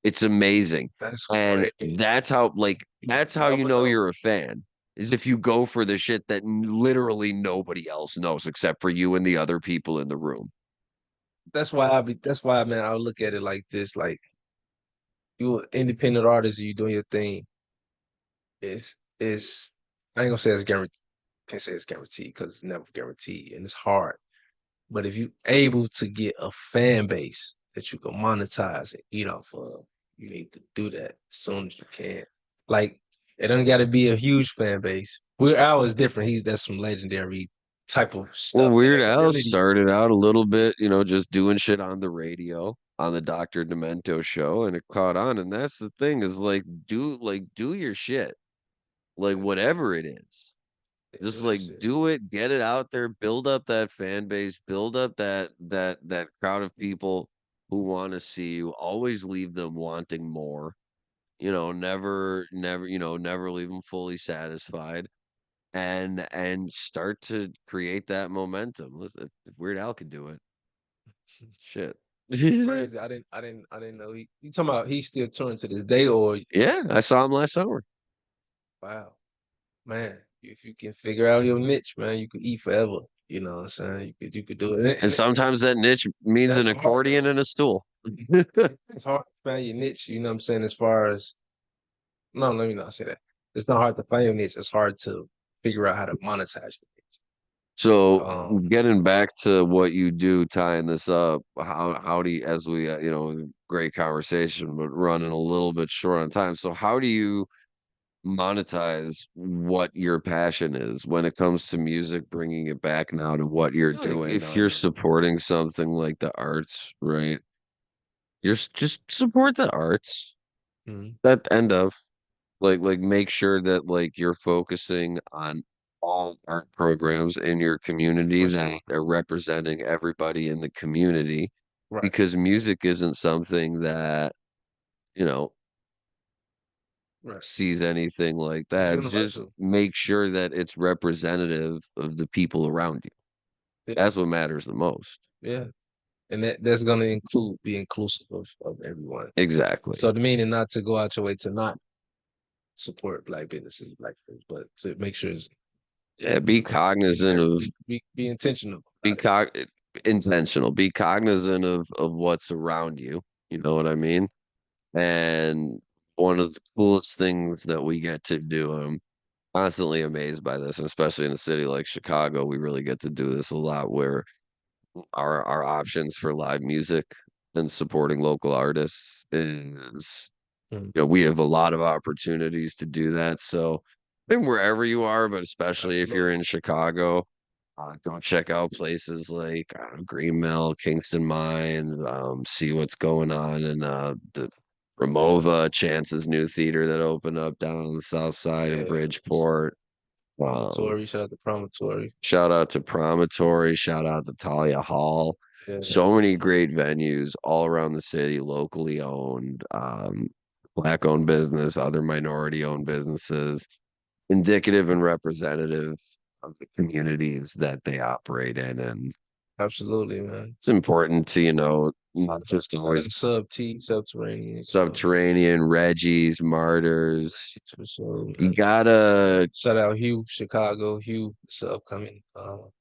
Speaker 1: It's amazing.
Speaker 2: That's
Speaker 1: And
Speaker 2: crazy.
Speaker 1: that's how you
Speaker 2: Never
Speaker 1: know
Speaker 2: know.
Speaker 1: you're a fan. Is if you go for the shit that literally nobody else knows except for you and the other people in the room.
Speaker 2: That's why, man, I look at it like this. Like you an independent artist, you doing your thing. It's I ain't gonna say it's guaranteed. Can't say it's guaranteed because it's never guaranteed and it's hard. But if you able to get a fan base that you can monetize and eat off of, you need to do that as soon as you can. Like it don't got to be a huge fan base. We're Al different. That's some legendary type of
Speaker 1: Well,
Speaker 2: stuff and
Speaker 1: Weird
Speaker 2: that
Speaker 1: Al
Speaker 2: ability.
Speaker 1: started out a little bit, just doing shit on the radio on the Dr. Demento show, and it caught on. And that's the thing is do your shit, like whatever it is.
Speaker 2: They
Speaker 1: Just
Speaker 2: do that
Speaker 1: like
Speaker 2: shit.
Speaker 1: do it, get it out there, build up that fan base, build up that crowd of people who want to see you. Always leave them wanting more. Never leave them fully satisfied and start to create that momentum. Listen, if Weird Al could do it, shit.
Speaker 2: Crazy. I didn't know you talking about he's still touring to this day or
Speaker 1: Yeah, I saw him last summer.
Speaker 2: wow. Man, if you can figure out your niche, man, you could eat forever. You know what I'm saying? You could do it.
Speaker 1: And sometimes that niche means an
Speaker 2: That's hard
Speaker 1: accordion
Speaker 2: though.
Speaker 1: and a stool.
Speaker 2: It's hard to find your niche, you know what I'm saying, as far as no, let me not say that. It's not hard to find your niche, it's hard to figure out how to monetize your niche.
Speaker 1: So
Speaker 2: Um,
Speaker 1: getting back to what you do, tying this up, how do you, as we great conversation, but running a little bit short on time. So how do you monetize what your passion is when it comes to music, bringing it back now to what you're
Speaker 2: like
Speaker 1: doing? If you're supporting something like the arts, right? Just support the arts.
Speaker 2: mhm,
Speaker 1: That end of like make sure that like you're focusing on all art programs in your community
Speaker 2: for sure.
Speaker 1: that are representing everybody in the community
Speaker 2: Right.
Speaker 1: because music isn't something that, you know,
Speaker 2: Right.
Speaker 1: sees anything like
Speaker 2: It's
Speaker 1: that. Just
Speaker 2: universal.
Speaker 1: make sure that it's representative of the people around you.
Speaker 2: Yeah.
Speaker 1: That's what matters the most.
Speaker 2: Yeah. And that's gonna be inclusive of everyone.
Speaker 1: Exactly.
Speaker 2: So the meaning not to go out your way to not support black businesses, black things, but to make sure it's
Speaker 1: Yeah, be cognizant of
Speaker 2: be intentional
Speaker 1: be
Speaker 2: about it.
Speaker 1: cog intentional. Be cognizant of what's around you. You know what I mean? And one of the coolest things that we get to do, I'm constantly amazed by this, and especially in a city like Chicago, we really get to do this a lot where our options for live music and supporting local artists is,
Speaker 2: Mhm.
Speaker 1: we have a lot of opportunities to do that. So, and wherever you are, but especially if you're
Speaker 2: Absolutely.
Speaker 1: in Chicago, go check out places like Green Mill, Kingston Mines, see what's going on in the Ramova, Chance's new theater that opened up down on the south side in
Speaker 2: Yeah.
Speaker 1: Bridgeport. Um,
Speaker 2: Promontory, shout out to Promontory.
Speaker 1: Shout out to Promontory, shout out to Talia Hall.
Speaker 2: Yeah.
Speaker 1: So many great venues all around the city, locally owned, black owned business, other minority owned businesses, indicative and representative of the communities that they operate in. And
Speaker 2: Absolutely, man.
Speaker 1: It's important to, not just
Speaker 2: Shout
Speaker 1: always
Speaker 2: out Sub T, Subterranean,
Speaker 1: Subterranean, Reggie's, Martyrs.
Speaker 2: Legends for sure,
Speaker 1: You
Speaker 2: man.
Speaker 1: gotta
Speaker 2: Shout out Hugh, Chicago, Hugh, it's upcoming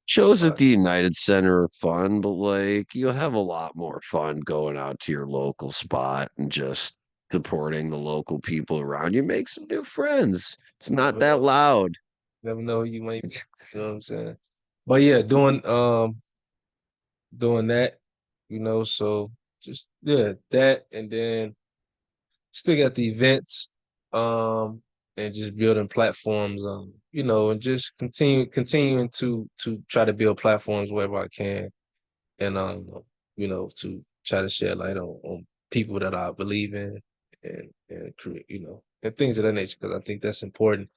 Speaker 1: shows at
Speaker 2: spot.
Speaker 1: the United Center are fun, but like you'll have a lot more fun going out to your local spot and just supporting the local people around you. Make some new friends. It's not
Speaker 2: Never
Speaker 1: that
Speaker 2: know.
Speaker 1: loud.
Speaker 2: Never know who you might be. You know what I'm saying? But yeah, doing that, so just yeah, that and then still got the events, and just building platforms, and just continuing to try to build platforms wherever I can, and to try to shed light on people that I believe in and create, and things of that nature because I think that's important.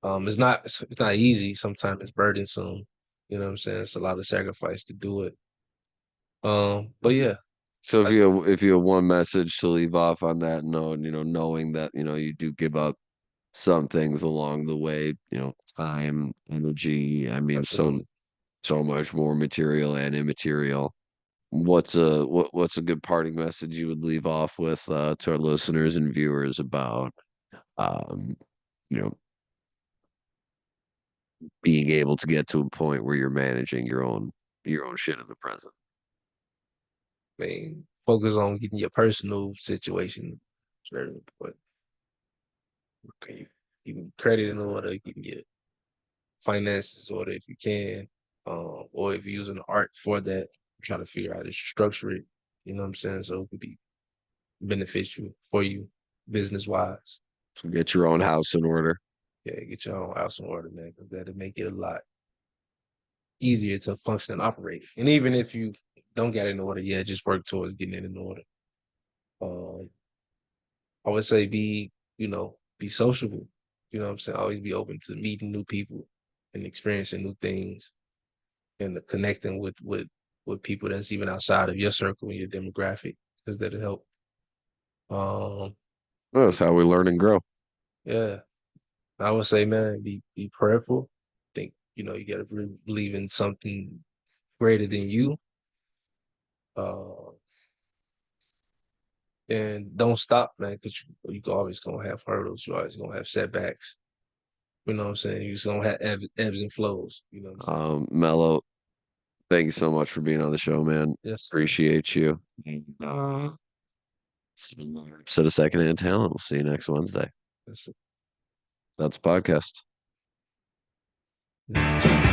Speaker 2: It's not easy. Sometimes it's burdensome. You know what I'm saying? It's a lot of sacrifice to do it. But yeah,
Speaker 1: So
Speaker 2: I,
Speaker 1: if you have one message to leave off on that note, knowing that, you do give up some things along the way, time, energy, I mean,
Speaker 2: absolutely.
Speaker 1: so much more material and immaterial. What's a good parting message you would leave off with to our listeners and viewers about um, you know, being able to get to a point where you're managing your own shit in the present.
Speaker 2: I mean, focus on getting your personal situation very important. Okay, you can credit in order, you can get finances in order if you can, or if you're using art for that, try to figure out how to structure it. You know what I'm saying? So it could be beneficial for you business wise.
Speaker 1: So get your own house in order.
Speaker 2: Yeah, get your own house in order, man, because that'll make it a lot easier to function and operate. And even if you don't get it in order, yeah, just work towards getting it in order. Um, I would say be sociable. You know what I'm saying? Always be open to meeting new people and experiencing new things and connecting with people that's even outside of your circle and your demographic because that'll help. Um,
Speaker 1: That's how we learn and grow.
Speaker 2: yeah, I would say, man, be prayerful. Think you got to believe in something greater than you. Uh, and don't stop, man, because you always gonna have hurdles. You always gonna have setbacks. You know what I'm saying? You're just gonna have ebbs and flows. You know what I'm saying?
Speaker 1: Mello, thank you so much for being on the show, man.
Speaker 2: Yes, sir.
Speaker 1: Appreciate you. This has been another episode of Secondhand Talent. We'll see you next Wednesday.
Speaker 2: Yes,
Speaker 1: That's a podcast.
Speaker 2: sir.